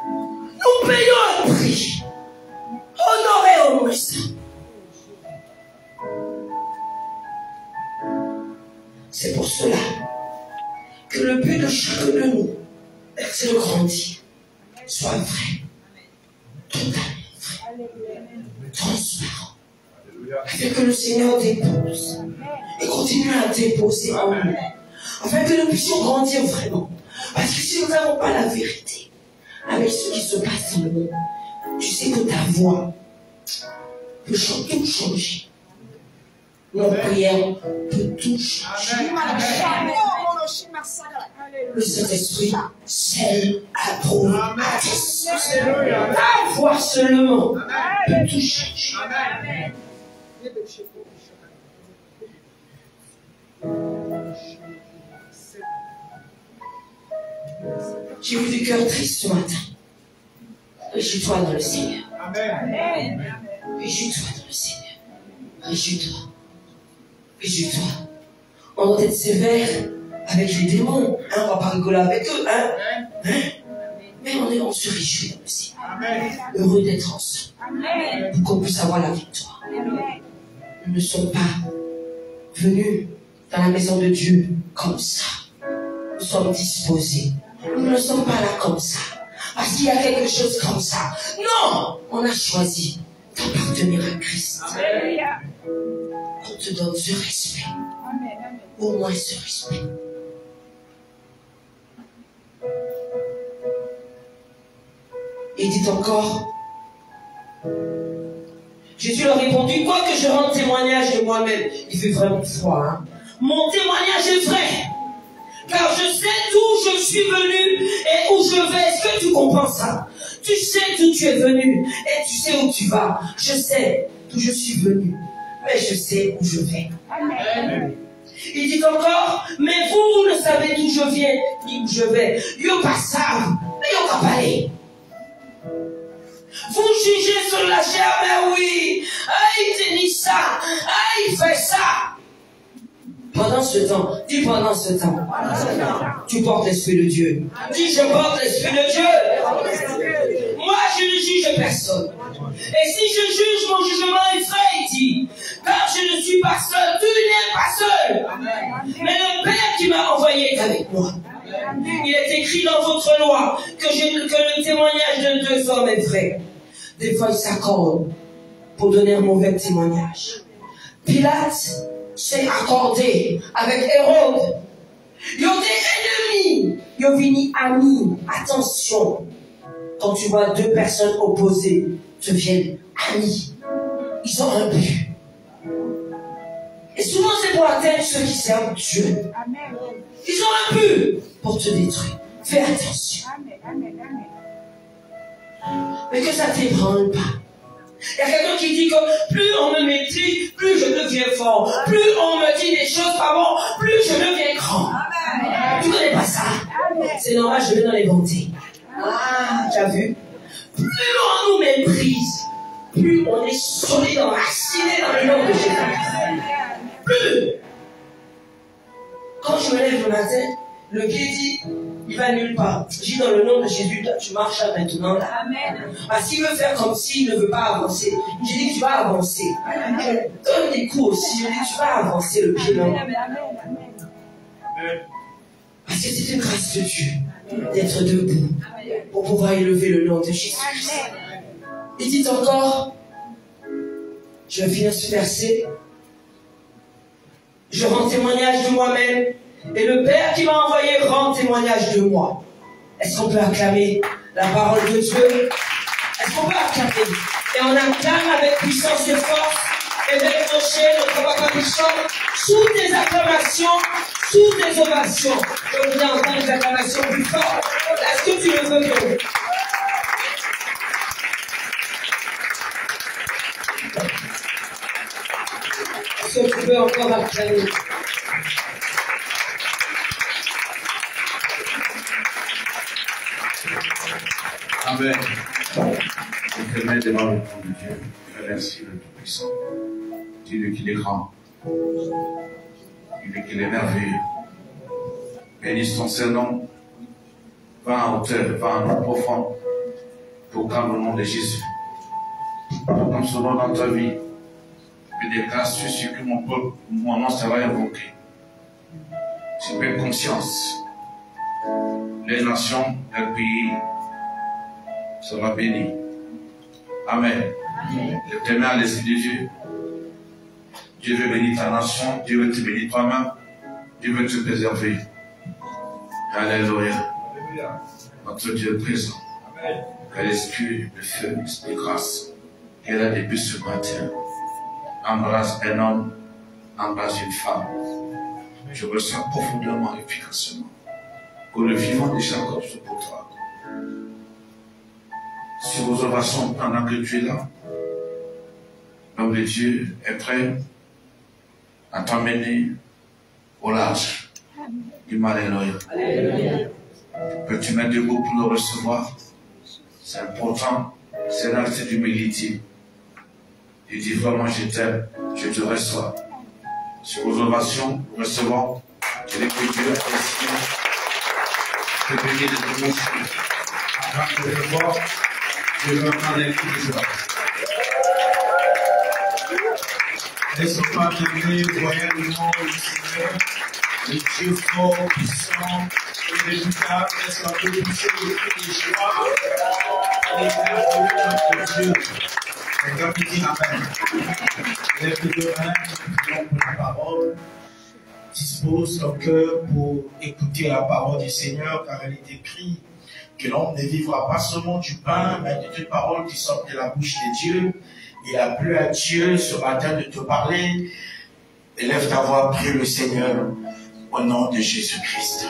Nous payons un prix. Honorez au moins ça. C'est pour cela que le but de chacun de nous, c'est de grandir. Soit vrai. Totalement vrai. Transparent. Afin que le Seigneur dépose. Et continue à déposer en nous. Afin que nous puissions grandir vraiment. Parce que si nous n'avons pas la vérité avec ce qui se passe dans le monde, tu sais que ta voix peut tout changer. Notre prière peut tout changer. Le Saint-Esprit scelle, approuve, atteste. Ta voix seulement peut tout changer. J'ai vu du cœur triste ce matin. Réjouis-toi dans le Seigneur. Réjouis-toi dans le Seigneur. Réjouis-toi. Réjouis-toi. On doit être sévère avec les démons. On ne va pas rigoler avec eux. Mais on se réjouit dans le Seigneur. Heureux d'être ensemble. Pour qu'on puisse avoir la victoire. Nous ne sommes pas venus dans la maison de Dieu comme ça. Nous sommes disposés. Nous ne sommes pas là comme ça. Parce qu'il y a quelque chose comme ça. Non! On a choisi d'appartenir à Christ. On te donne ce respect. Au moins ce respect. Il dit encore, Jésus leur répondit, quoi que je rende témoignage de moi-même. Il fait vraiment froid, hein? Mon témoignage est vrai. Car je sais d'où je suis venu et où je vais. Est-ce que tu comprends ça? Tu sais d'où tu es venu et tu sais où tu vas. Je sais d'où je suis venu, mais je sais où je vais. Amen. Il dit encore, mais vous ne savez d'où je viens ni où je vais. Yo pas savent, mais yo pas parler. Vous jugez sur la chair, mais oui. Ah, il te dit ça. Ah, il fait ça. Pendant ce temps, dis pendant ce temps, tu portes l'Esprit de Dieu. Dis je porte l'Esprit de Dieu. Moi je ne juge personne. Et si je juge, mon jugement est vrai, il dit. Car je ne suis pas seul, tu n'es pas seul. Mais le Père qui m'a envoyé est avec moi. Il est écrit dans votre loi que le témoignage de deux hommes est vrai. Des fois ils s'accordent pour donner un mauvais témoignage. Pilate s'est accordé avec Hérode. Ils ont des ennemis. Ils ont fini amis. Attention. Quand tu vois deux personnes opposées deviennent amis, ils ont un but. Et souvent c'est pour atteindre ceux qui servent Dieu. Amen. Ils ont un but pour te détruire. Fais attention. Amen. Mais que ça ne t'ébranle pas. Il y a quelqu'un qui dit que plus on me maîtrise, plus je deviens fort. Plus on me dit des choses pas bon, plus je deviens grand. Amen. Tu ne connais pas ça? C'est normal, je vais dans les bontés. Ah, tu as vu? Plus on nous méprise, plus on est solide, enraciné dans le nom de Jésus. Plus. Quand je me lève le matin, le guide dit, il va nulle part. Je dis dans le nom de Jésus, tu marches là maintenant. Là. Amen. Parce qu'il veut faire comme s'il ne veut pas avancer. Je dis que tu vas avancer. Je donne des coups aussi. Je dis tu vas avancer le pied dans. Parce que c'est une grâce de Dieu d'être debout pour pouvoir élever le nom de Jésus. Il dit encore, je viens ce verset, je rends témoignage de moi-même et le Père qui m'a envoyé rend témoignage de moi. Est-ce qu'on peut acclamer la parole de Dieu? Est-ce qu'on peut acclamer? Et on acclame avec puissance et force. Évêque Rocher, notre papa Bichon, sous tes acclamations, sous tes ovations. Je voudrais entendre les acclamations plus fortes. Est-ce que tu le veux bien? Est-ce que tu peux encore acclamer? Amen. Je te mets devant le trône de Dieu. Je remercie le Tout-Puissant. Dis-lui qu'il est grand. Dis-lui qu'il est merveilleux. Bénisse ton Saint-Nom. Va en hauteur, va en profond. Pour quand le nom de Jésus. Pour comme son nom dans ta vie. Je déclare sur que mon peuple, mon nom sera invoqué. J'ai pleine conscience. Les nations, les pays sera béni. Amen. L'éternel, l'Esprit de Dieu. Dieu veut bénir ta nation. Dieu veut te bénir toi-même. Dieu veut te préserver. Alléluia. Notre Dieu est présent. Que l'Esprit de feu, l'Esprit de grâce, qu'elle a depuis ce matin, embrasse un homme, embrasse une femme. Je ressens profondément, efficacement, que le vivant déjà comme ce pour toi. Sur vos orations, pendant que tu es là, l'homme de Dieu est prêt à t'emmener au large. Dis-moi Alléluia. Peux-tu mettre debout pour le recevoir? C'est important. C'est un acte d'humilité. Il dit vraiment je t'aime, je te reçois. Sur vos ovations, recevons. Je dis que Dieu a décidé de bénir de tout le monde. Avant de le voir, je veux prendre un coup de joie. Laisse-moi donner, voyez le nom du Seigneur, le Dieu fort, puissant, et redoutable, laisse-moi te pousser le cri de joie, et faire de notre Dieu. Et comme il dit Amen. Lève les deux mains, nous prions pour la parole. Dispose ton cœur pour écouter la parole du Seigneur, car elle est écrite que l'homme ne vivra pas seulement du pain, mais de toute parole qui sort de la bouche de Dieu. Il a plu à Dieu ce matin de te parler. Élève ta voix, prie le Seigneur au nom de Jésus-Christ.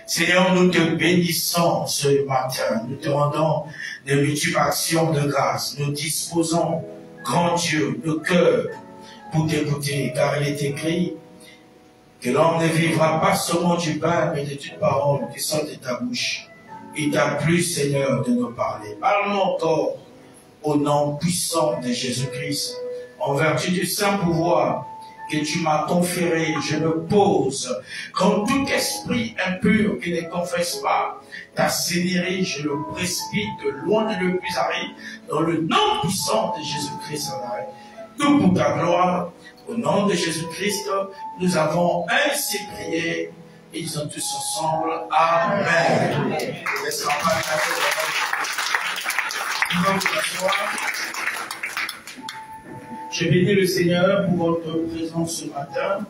Seigneur, nous te bénissons ce matin. Nous te rendons de multiples actions de grâce. Nous disposons, grand Dieu, nos cœurs pour t'écouter, car il est écrit que l'homme ne vivra pas seulement du pain, mais de toute parole qui sort de ta bouche. Il t'a plu, Seigneur, de nous parler. Parle-nous encore au nom puissant de Jésus-Christ, en vertu du saint pouvoir que tu m'as conféré, je me pose comme tout esprit impur qui ne confesse pas ta seigneurie, je le précipite loin de le plus aride, dans le nom puissant de Jésus-Christ en arrêt. Tout pour ta gloire, au nom de Jésus-Christ, nous avons ainsi prié, et ils sont tous ensemble. Amen. Laisse-moi Je bénis le Seigneur pour votre présence ce matin.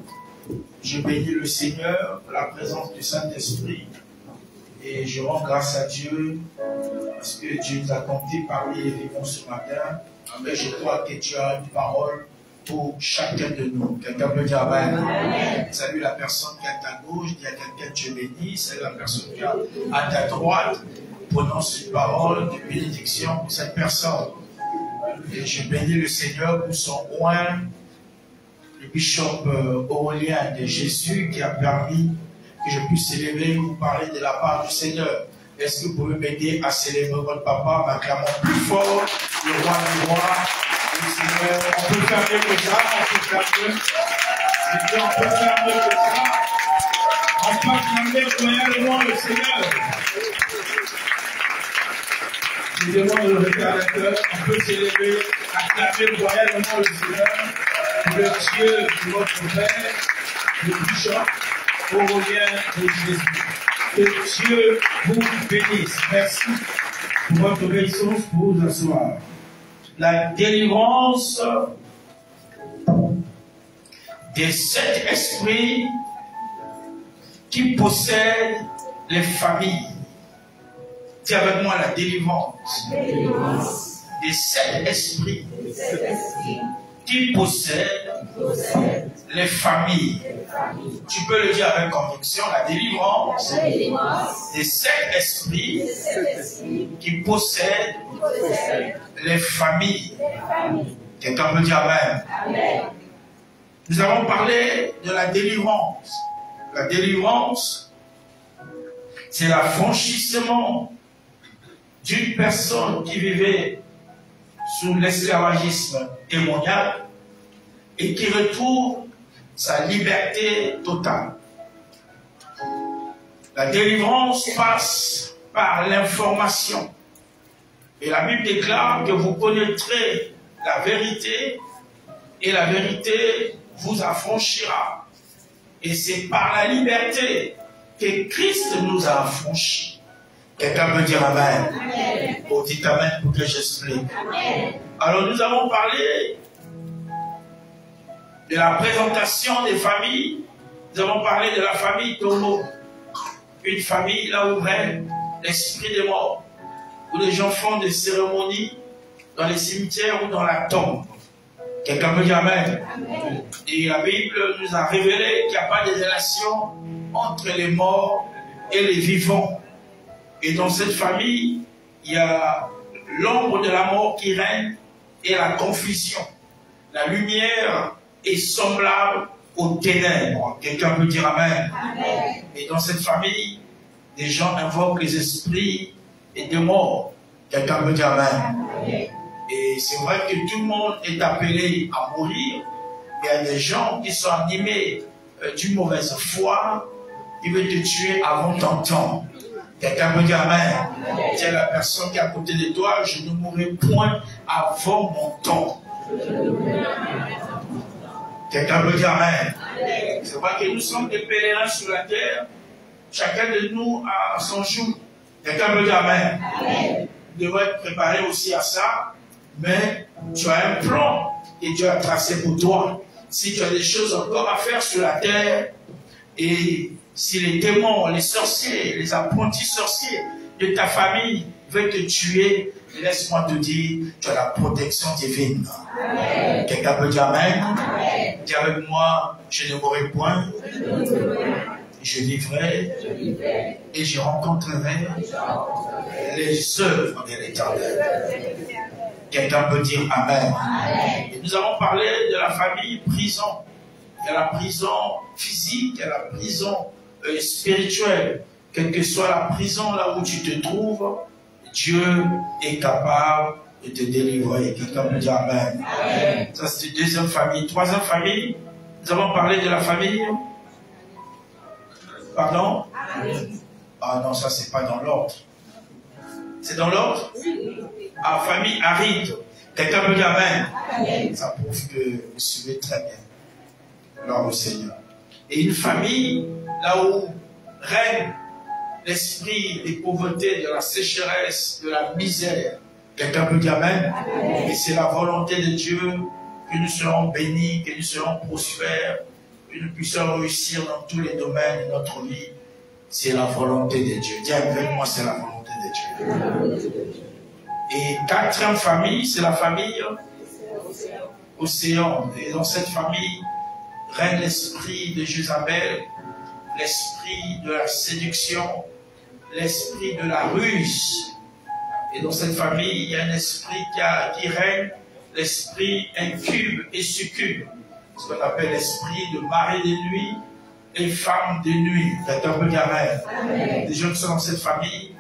Je bénis le Seigneur pour la présence du Saint-Esprit. Et je rends grâce à Dieu parce que Dieu nous a comptés parmi les vivants ce matin. Mais je crois que Dieu a une parole pour chacun de nous. Quelqu'un peut dire Amen. Salut la personne qui est à ta gauche, il y a quelqu'un que Dieu bénit. Salut la personne qui est à ta droite. Prononce une parole de bénédiction pour cette personne. Et je bénis le Seigneur pour son oint, le bishop Aurélien de Jésus qui a permis que je puisse célébrer ou parler de la part du Seigneur. Est-ce que vous pouvez m'aider à célébrer votre papa en acclamant plus fort le roi du roi, le Seigneur? On peut faire mieux que ça, on peut faire mieux. On peut faire mieux que ça. On peut acclamer royalement le Seigneur. Je demande le révélateur, on peut célébrer, acclamer royalement le Seigneur, le Dieu de votre Père, le bishop Aurélien de Jésus. Que Dieu vous bénisse. Merci pour votre obéissance, pour vous asseoir. La délivrance des 7 esprits qui possèdent les familles. Dis avec moi la délivrance des 7 esprits qui possèdent les familles. Tu peux le dire avec conviction, la délivrance des 7 esprits qui possèdent les familles. Quelqu'un peut dire Amen. Nous avons parlé de la délivrance. La délivrance, c'est l'affranchissement d'une personne qui vivait sous l'esclavagisme démoniaque et qui retrouve sa liberté totale. La délivrance passe par l'information. Et la Bible déclare que vous connaîtrez la vérité et la vérité vous affranchira. Et c'est par la liberté que Christ nous a affranchis. Quelqu'un peut dire Amen. Oh, dites Amen pour que j'explique. Alors nous avons parlé de la présentation des familles. Nous avons parlé de la famille Tomo. Une famille là où règne l'esprit des morts. Où les gens font des cérémonies dans les cimetières ou dans la tombe. Quelqu'un peut dire Amen. Et la Bible nous a révélé qu'il n'y a pas de relation entre les morts et les vivants. Et dans cette famille, il y a l'ombre de la mort qui règne et la confusion. La lumière est semblable aux ténèbres. Quelqu'un peut dire Amen. Et dans cette famille, des gens invoquent les esprits et des morts. Quelqu'un peut dire Amen. Et c'est vrai que tout le monde est appelé à mourir. Il y a des gens qui sont animés d'une mauvaise foi, qui veulent te tuer avant ton temps. Quelqu'un peut dire Amen. C'est la personne qui est à côté de toi, je ne mourrai point avant mon temps. Quelqu'un peut dire Amen. C'est vrai que nous sommes des pèlerins sur la terre. Chacun de nous a son jour. Quelqu'un peut dire Amen. Nous devons être préparés aussi à ça. Mais tu as un plan que Dieu a tracé pour toi. Si tu as des choses encore à faire sur la terre, et si les démons, les sorciers, les apprentis sorciers de ta famille veulent te tuer, laisse-moi te dire, tu as la protection divine. Quelqu'un peut dire Amen. Dis avec moi, je ne mourrai point, je vivrai et je rencontrerai les œuvres de l'Éternel. Quelqu'un peut dire Amen. Et nous avons parlé de la famille prison. Il y a la prison physique, il y a la prison spirituelle. Quelle que soit la prison là où tu te trouves, Dieu est capable de te délivrer. Quelqu'un peut dire Amen. Ça c'est la deuxième famille. Troisième famille, nous avons parlé de la famille. Pardon? Ah non, ça c'est pas dans l'ordre. C'est dans l'ordre? Ah, famille aride. Quelqu'un peut dire Amen. Ça prouve que vous suivez très bien. Gloire au Seigneur. Et une famille, là où règne l'esprit des pauvretés, de la sécheresse, de la misère. Quelqu'un peut dire Amen. Et c'est la volonté de Dieu que nous serons bénis, que nous serons prospères, que nous puissions réussir dans tous les domaines de notre vie. C'est la volonté de Dieu. Dis avec moi, c'est la volonté de Dieu. Et quatrième famille, c'est la famille Océan. Et dans cette famille règne l'esprit de Jézabel, l'esprit de la séduction, l'esprit de la ruse. Et dans cette famille, il y a un esprit qui règne, l'esprit incube et succube. Ce qu'on appelle l'esprit de mari de nuit et femme de nuit. Faites un peu gamin. Les gens qui sont dans cette famille,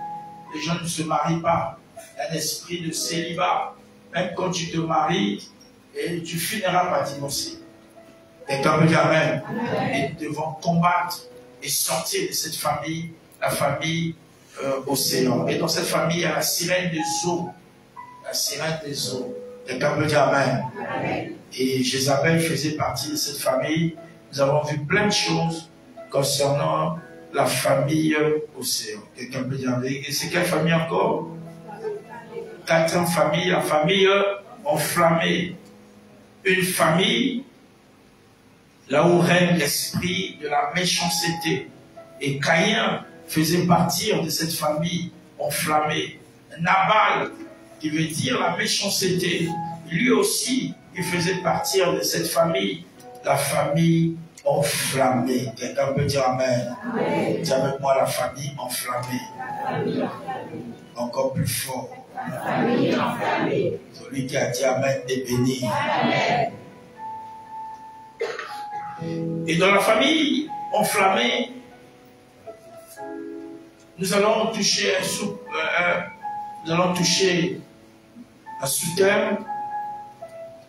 les gens ne se marient pas. Il y a un esprit de célibat. Même quand tu te maries, et tu finiras par divorcer. Faites un peu gamin. Et nous devons combattre et sortir de cette famille, la famille Océan. Et dans cette famille, il y a la sirène des eaux. La sirène des eaux. Faites un peu gamin. Et Jézabel faisait partie de cette famille. Nous avons vu plein de choses concernant la famille Océan. Quelqu'un peut dire, et c'est quelle famille encore? Quatrième famille, la famille enflammée. Une famille là où règne l'esprit de la méchanceté. Et Caïn faisait partir de cette famille enflammée. Nabal, qui veut dire la méchanceté, lui aussi, il faisait partir de cette famille, la famille enflammée. Quelqu'un peut dire Amen. Amen. Dis avec moi la famille enflammée. Encore plus fort. La famille enflammée. Celui qui a dit Amen est béni. Amen. Et dans la famille enflammée, nous allons toucher un sous-thème,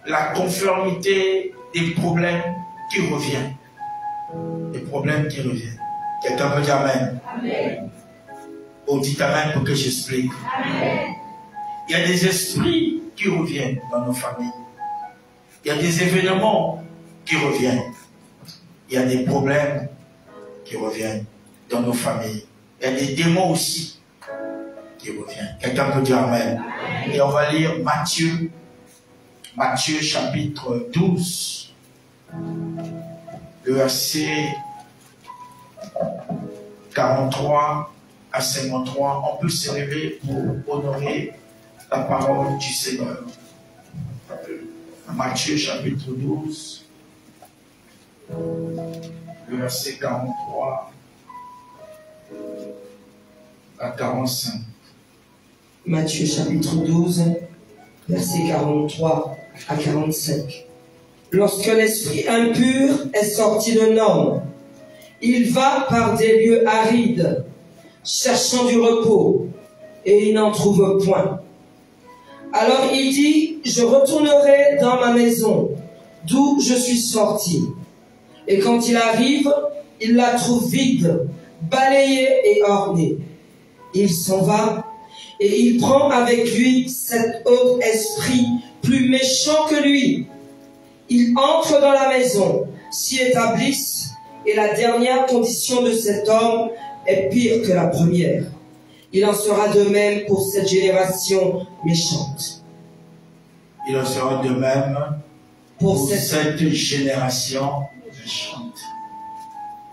la conformité des problèmes qui reviennent. Des problèmes qui reviennent. Quelqu'un peut dire Amen. Amen. Oh, dites Amen pour que j'explique. Amen. Il y a des esprits qui reviennent dans nos familles. Il y a des événements qui reviennent. Il y a des problèmes qui reviennent dans nos familles. Il y a des démons aussi qui reviennent. Quelqu'un peut dire Amen. Amen. Et on va lire Matthieu chapitre 12, le verset 43 à 53. On peut se lever pour honorer la parole du Seigneur. Matthieu chapitre 12, le verset 43 à 45. Matthieu chapitre 12, verset 43 à 45. Lorsque l'esprit impur est sorti d'un homme, il va par des lieux arides, cherchant du repos, et il n'en trouve point. Alors il dit, je retournerai dans ma maison, d'où je suis sorti. Et quand il arrive, il la trouve vide, balayée et ornée. Il s'en va, et il prend avec lui cet autre esprit plus méchant que lui. Ils entrent dans la maison, s'y établissent, et la dernière condition de cet homme est pire que la première. Il en sera de même pour cette génération méchante. Il en sera de même pour cette génération méchante.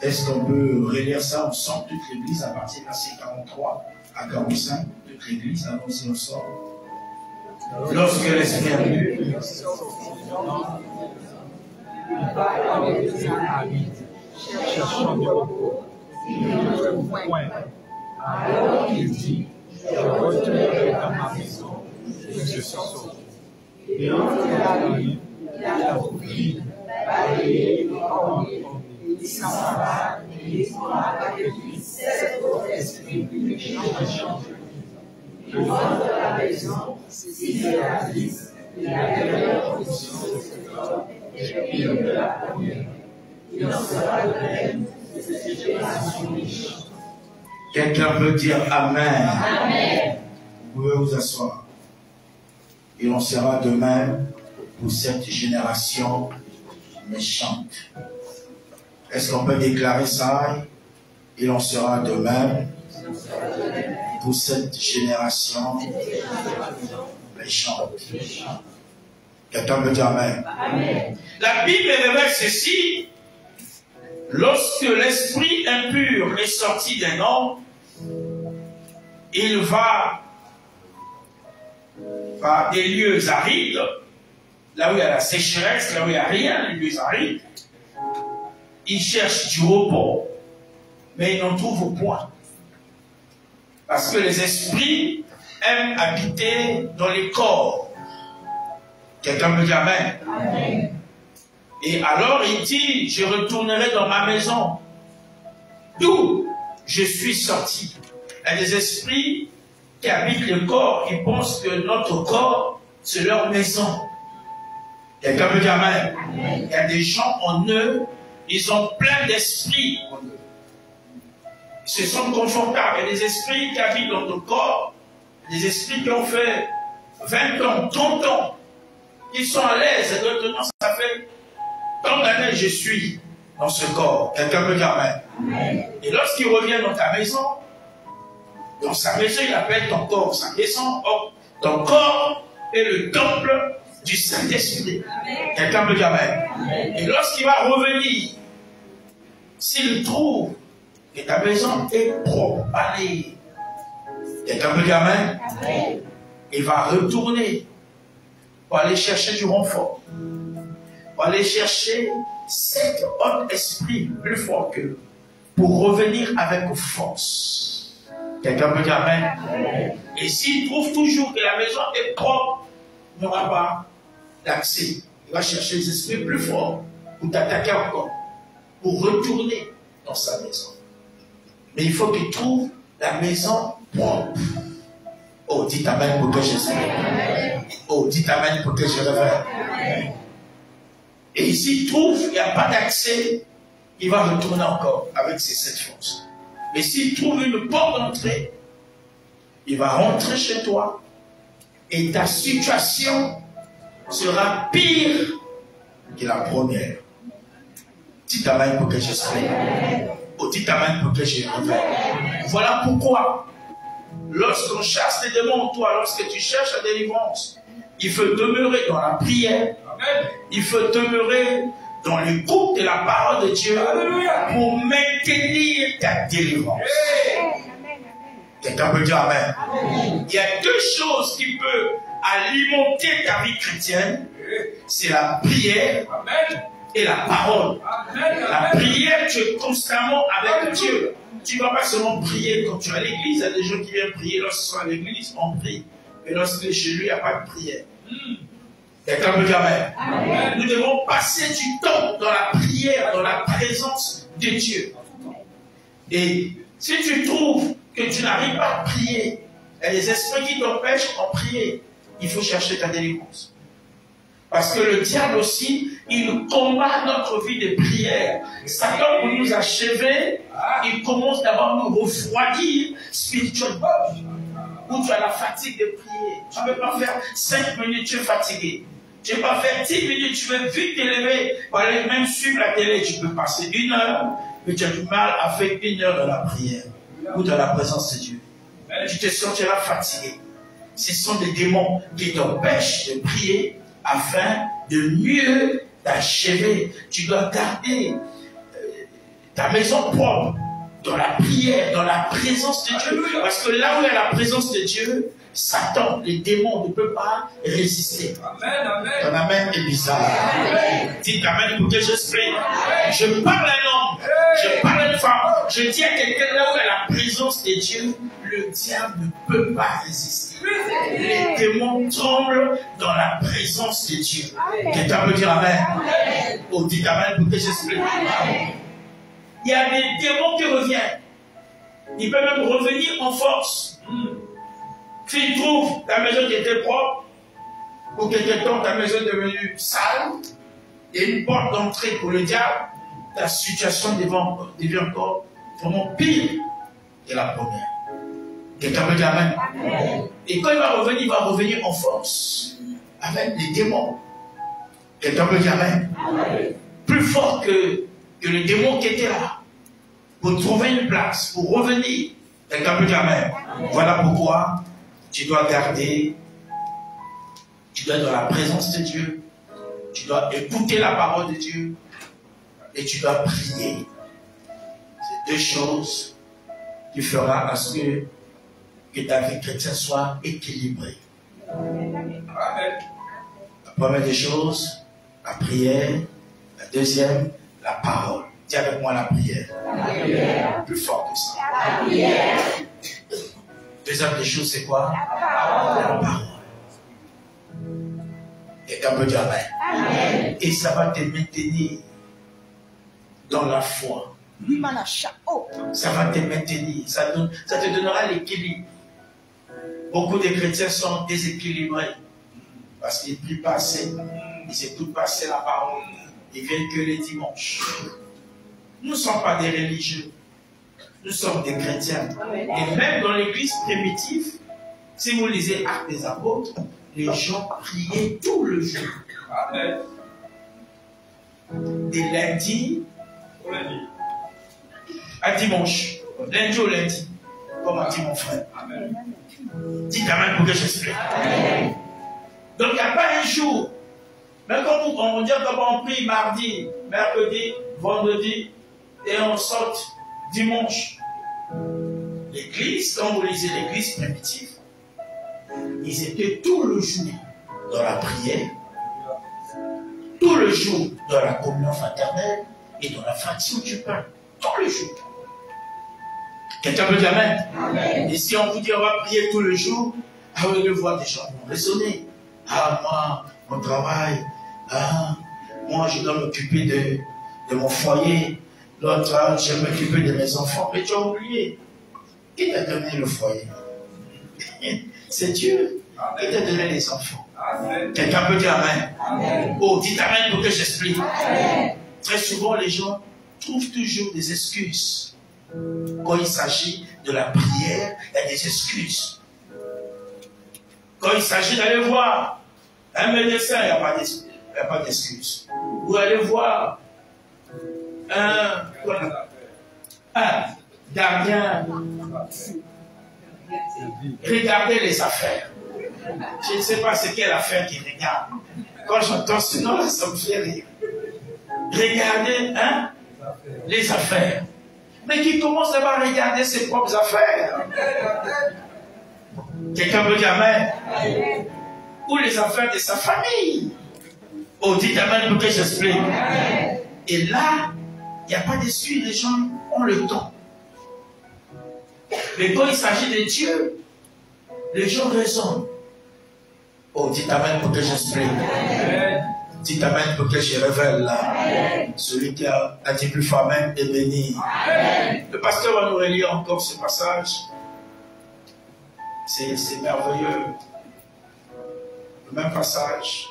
Est-ce qu'on peut relire ça ensemble, toute l'église, à partir de verset 43 à 45, toute l'église, allons-y ensemble. Lorsque l'esprit a vu, cherchant du repos, il ne trouve point. Alors il dit, je retournerai dans ma maison, et je sors. Et quand il arrive, il a trouvé vide, balayé et orné. Il s'en va, et il prend avec lui cet autre esprit plus méchant. Il entre dans la maison, s'il est à l'île, il a la meilleure condition de cet homme, et pire de la première. Il en sera de même de cette génération méchante. Quelqu'un peut dire Amen. Amen. Vous pouvez vous asseoir. Il en sera de même pour cette génération méchante. Est-ce qu'on peut déclarer ça? Il en sera de même pour cette génération méchante. Quelqu'un peut dire Amen. Amen. La Bible révèle ceci. Lorsque l'esprit impur est sorti d'un homme, il va par des lieux arides, là où il y a la sécheresse, là où il n'y a rien, les lieux arides. Il cherche du repos, mais il n'en trouve point. Parce que les esprits aiment habiter dans les corps. Quelqu'un me dit Amen. Amen. Et alors il dit, je retournerai dans ma maison, d'où je suis sorti. Il y a des esprits qui habitent le corps, qui pensent que notre corps, c'est leur maison. Quelqu'un me dit Amen. Amen. Il y a des gens en eux, ils ont plein d'esprits en eux. Ils se sentent confortables. Il y a des esprits qui habitent dans notre corps, des esprits qui ont fait 20 ans, 30 ans. Ils sont à l'aise. Et maintenant, ça fait tant d'années que je suis dans ce corps. Quelqu'un peut dire Amen. Amen. Et lorsqu'il revient dans ta maison, dans sa maison, il appelle ton corps sa maison. Or, ton corps est le temple du Saint-Esprit. Quelqu'un peut dire Amen. Amen. Et lorsqu'il va revenir, s'il trouve que ta maison est propre, balayée, quelqu'un peut dire Amen. Amen. Il va retourner pour aller chercher du renfort, pour aller chercher cet autre esprit plus fort qu'eux, pour revenir avec force. Quelqu'un peut dire Amen. Amen. Et s'il trouve toujours que la maison est propre, il n'aura pas d'accès. Il va chercher des esprits plus forts pour t'attaquer encore, pour retourner dans sa maison. Mais il faut qu'il trouve la maison propre. Oh, dites Amen pour que je sois. Oh, dites Amen pour que je revienne. Et s'il trouve qu'il n'y a pas d'accès, il va retourner encore avec ses 7 forces. Mais s'il trouve une porte d'entrée, il va rentrer chez toi et ta situation sera pire que la première. Dites Amen pour que je sois. Oh, dites Amen pour que je revienne. Voilà pourquoi, lorsqu'on chasse les démons en toi, lorsque tu cherches la délivrance, il faut demeurer dans la prière. Il faut demeurer dans l'écoute de la parole de Dieu. Alléluia. Pour maintenir ta délivrance. Quelqu'un peut dire Amen. Amen. Il y a 2 choses qui peuvent alimenter ta vie chrétienne. C'est la prière. Amen. Et la parole. Amen. La prière, tu es constamment avec Dieu. Tu ne vas pas seulement prier quand tu es à l'église. Il y a des gens qui viennent prier lorsqu'ils sont à l'église, on prie. Mais lorsque chez lui, il n'y a pas de prière. Quelqu'un peut dire Amen. Amen. Nous devons passer du temps dans la prière, dans la présence de Dieu. Et si tu trouves que tu n'arrives pas à prier, il y a des esprits qui t'empêchent en prier, il faut chercher ta délivrance. Parce que le diable aussi, il combat notre vie de prière. Satan, pour nous achever, il commence d'abord à nous refroidir spirituellement. Où tu as la fatigue de prier. Tu ne peux pas faire 5 minutes, tu es fatigué. Tu ne peux pas faire 10 minutes, tu veux vite t'élever pour aller même suivre la télé. Tu peux passer 1 heure, mais tu as du mal à faire 1 heure de la prière ou de la présence de Dieu. Tu te sentiras fatigué. Ce sont des démons qui t'empêchent de prier afin de mieux t'achever. Tu dois garder ta maison propre dans la prière, dans la présence de Dieu. Parce que là où il y a la présence de Dieu, Satan, les démons ne peuvent pas résister. Amen, amen. Ton amen est bizarre. Amen. Dites amen pour que j'exprime. Je parle un homme, je parle une femme. Je dis à quelqu'un là où il y a la présence de Dieu, le diable ne peut pas résister. Les démons tremblent dans la présence de Dieu. Quelqu'un peut dire amen. Oh, dites amen pour que j'exprime. Il y a des démons qui reviennent. Ils peuvent même revenir en force. S'ils trouvent ta maison qui était propre, ou quelque temps ta maison est devenue sale, et une porte d'entrée pour le diable, ta situation devient encore vraiment pire que la première. Quelqu'un peut dire amen. Et quand il va revenir en force, avec les démons. Quelqu'un peut dire amen. Plus fort que le démon qui était là, pour trouver une place, pour revenir. Quelqu'un peut dire amen. Voilà pourquoi tu dois garder, tu dois être dans la présence de Dieu, Tu dois écouter la parole de Dieu et tu dois prier. C'est deux choses qui feront à ce que ta vie chrétienne soit équilibrée. La première des choses, la prière. La deuxième, la parole. Dis avec moi la prière. La prière. Plus fort que ça. La prière. Deuxième des choses, c'est quoi? La parole. Quelqu'un peut dire amen. Amen. Et ça va te maintenir dans la foi. Ça va te maintenir. Ça te donnera l'équilibre. Beaucoup de chrétiens sont déséquilibrés parce qu'ils ne prient pas assez. Ils n'écoutent pas assez la parole. Ils viennent que les dimanches. Nous ne sommes pas des religieux. Nous sommes des chrétiens. Et même dans l'église primitive, si vous lisez Actes des Apôtres, les gens priaient tout le jour. Des lundis à dimanche. Lundi au lundi. Comme a dit mon frère. Dites amen pour que j'explique. Donc il n'y a pas un jour. Mais comme on dit comment on prie mardi, mercredi, vendredi, et on saute dimanche. L'église, quand vous lisez l'église primitive, ils étaient tout le jour dans la prière, tout le jour dans la communion fraternelle et dans la fraction du pain. Tout le jour. Quelqu'un peut dire amen? Amen. Et si on vous dit on va prier tout le jour, vous allez voir des gens vont raisonner. Ah, moi, mon travail, ah, moi je dois m'occuper de mon foyer, l'autre, je vais m'occuper de mes enfants. Mais tu as oublié. Qui t'a donné le foyer? C'est Dieu. Qui t'a donné les enfants? Quelqu'un peut dire amen? Amen. Oh, dites amen pour que j'explique. Très souvent, les gens trouvent toujours des excuses. Quand il s'agit de la prière, il y a des excuses. Quand il s'agit d'aller voir un médecin, il n'y a pas d'excuses. Ou aller voir un gardien. Regardez les affaires. Je ne sais pas c'est quelle affaire qu'il regarde. Quand j'entends ce nom-là, ça me fait rire. Regardez, hein, les affaires. Mais qui commence d'abord à regarder ses propres affaires. Quelqu'un peut dire amen? Ou les affaires de sa famille. Oh, dites amen pour que j'explique. Et là, il n'y a pas d'excuse, les gens ont le temps. Mais quand il s'agit de Dieu, les gens raisonnent. Oh, dites amen pour que j'explique. Dites amen pour que je révèle là. Celui qui a dit plus fort même est béni. Le pasteur va nous relire encore ce passage. C'est merveilleux. Le même passage,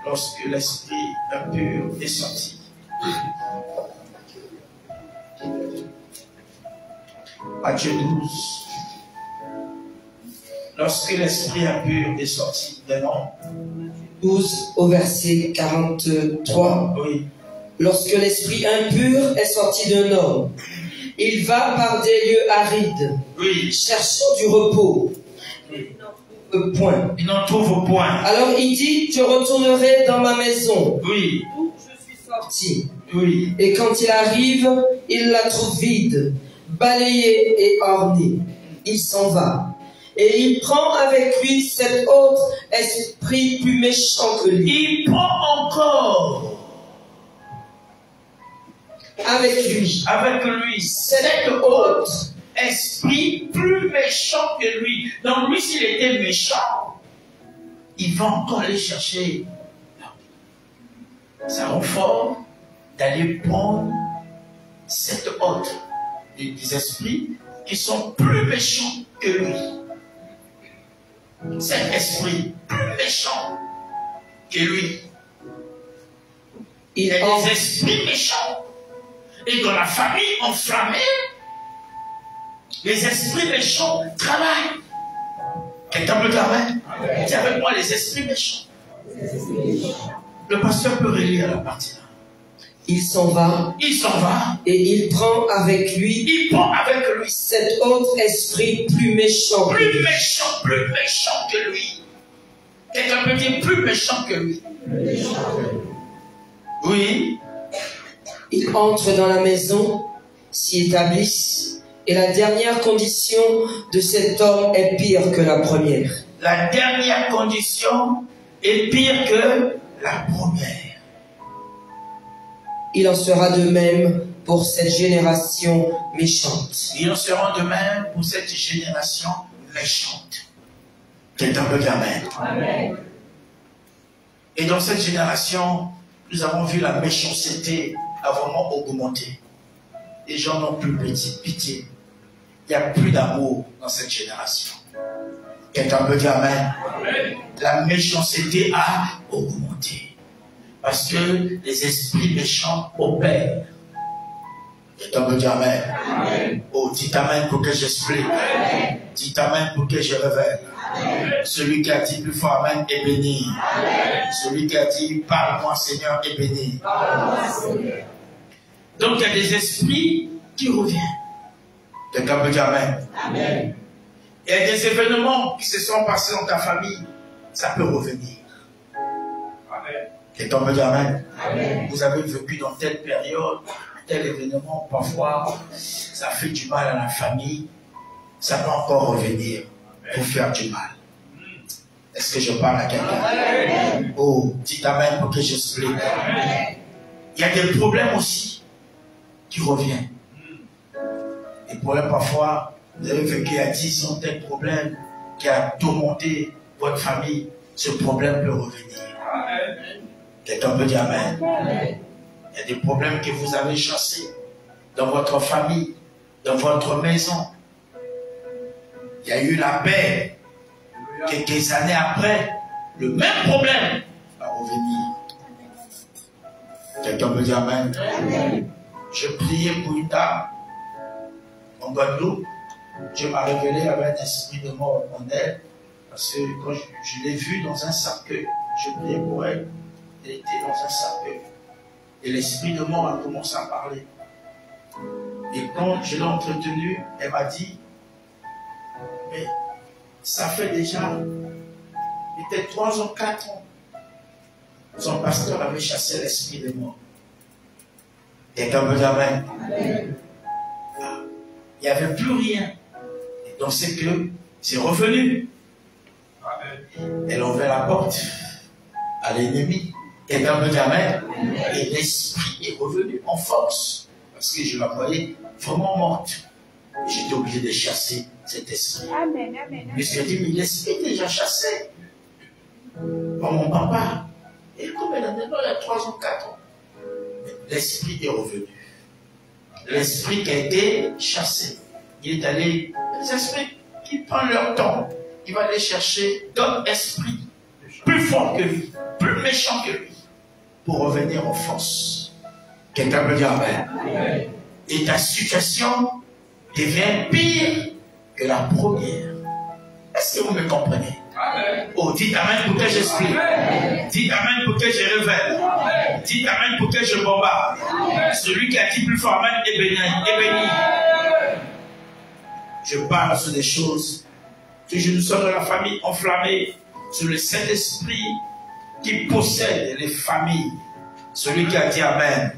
lorsque l'esprit impur est sorti. Matthieu 12. Lorsque l'esprit impur est sorti d'un homme. 12 au verset 43. Oui. Lorsque l'esprit impur est sorti d'un homme, il va par des lieux arides, Oui. cherchant du repos. Point. Il n'en trouve point. Alors il dit, je retournerai dans ma maison. Oui. D'où je suis sorti. Oui. Et quand il arrive, il la trouve vide, balayée et ornée. Il s'en va. Et il prend avec lui cet autre esprit plus méchant que lui. Il prend encore Avec lui cet autre esprit plus méchant que lui. Donc lui, s'il était méchant, il va encore aller chercher. Ça rend fort d'aller prendre cet autre, des esprits qui sont plus méchants que lui. Cet esprit plus méchant que lui. Il y a des esprits méchants. Et dans la famille enflammée, les esprits méchants travaillent. Quelqu'un peut travailler? Dis avec moi les esprits méchants. Le pasteur peut relire la partie là. Il s'en va. Il s'en va. Et il prend avec lui. Il prend avec lui cet autre esprit plus méchant. Plus méchant que lui. Quelqu'un peut dire plus méchants que lui. Oui. Ils entrent dans la maison, s'y établissent, et la dernière condition de cet homme est pire que la première. La dernière condition est pire que la première. Il en sera de même pour cette génération méchante. Il en sera de même pour cette génération méchante. Quelqu'un peut dire amen. Amen. Et dans cette génération, nous avons vu la méchanceté a vraiment augmenté. Les gens n'ont plus pitié. Il n'y a plus d'amour dans cette génération. Quelqu'un peut dire amen. Amen. La méchanceté a augmenté. Parce que les esprits méchants opèrent. Quelqu'un peut dire amen. Amen. Oh, dites amen pour que j'explique. Dites amen pour que je révèle. Amen. Celui qui a dit plus fort amen est béni. Amen. Celui qui a dit parle-moi Seigneur est béni. Donc il y a des esprits qui reviennent. Quelqu'un peut dire amen. Amen. Il y a des événements qui se sont passés dans ta famille, ça peut revenir. Amen. Quelqu'un peut dire amen. Amen. Vous avez vécu dans telle période, tel événement, parfois ça fait du mal à la famille, ça peut encore revenir pour faire du mal. Est-ce que je parle à quelqu'un? Oh, dites amen pour que j'explique. Il y a des problèmes aussi qui reviennent. Des problèmes parfois, vous avez vécu il y a 10 ans tel problème qui a tourmenté votre famille, ce problème peut revenir. Quelqu'un peut dire amen. Il y a des problèmes que vous avez chassés dans votre famille, dans votre maison. Il y a eu la paix. Quelques années après, le même problème va revenir. Quelqu'un peut dire amen. Je priais pour une dame en Guadeloupe. Dieu m'a révélé qu'il y avait un esprit de mort en elle. Parce que quand je l'ai vue dans un cercueil, je priais pour elle. Elle était dans un cercueil. Et l'esprit de mort a commencé à parler. Et quand je l'ai entretenue, elle m'a dit, mais ça fait déjà peut-être 3 ans, 4 ans. Son pasteur avait chassé l'esprit de mort. Quelqu'un peut dire amen. Il n'y avait plus rien. Et donc c'est que c'est revenu. Elle a ouvert la porte à l'ennemi. Quelqu'un peut dire amen. Et l'esprit est revenu en force. Parce que je la voyais vraiment morte. Et j'étais obligé de chasser cet esprit. Mais je lui ai dit, mais l'esprit est déjà chassé. Par mon papa. Et comme elle en est là, il y a 3 ans, 4 ans. L'esprit est revenu. L'esprit qui a été chassé. Il est allé, les esprits qui prennent leur temps, il va aller chercher d'autres esprits plus forts que lui, plus méchants que lui, pour revenir en force. Quelqu'un peut dire amen. Et ta situation devient pire que la première. Est-ce que vous me comprenez? Amen. Oh, dites amen pour que j'explique. Dites amen pour que je révèle. Dites amen pour que je bombarde. Celui qui a dit plus fort amen est béni. Est béni. Je parle sur des choses que nous sommes dans la famille enflammée, sur le Saint-Esprit qui possède les familles. Celui qui a dit amen.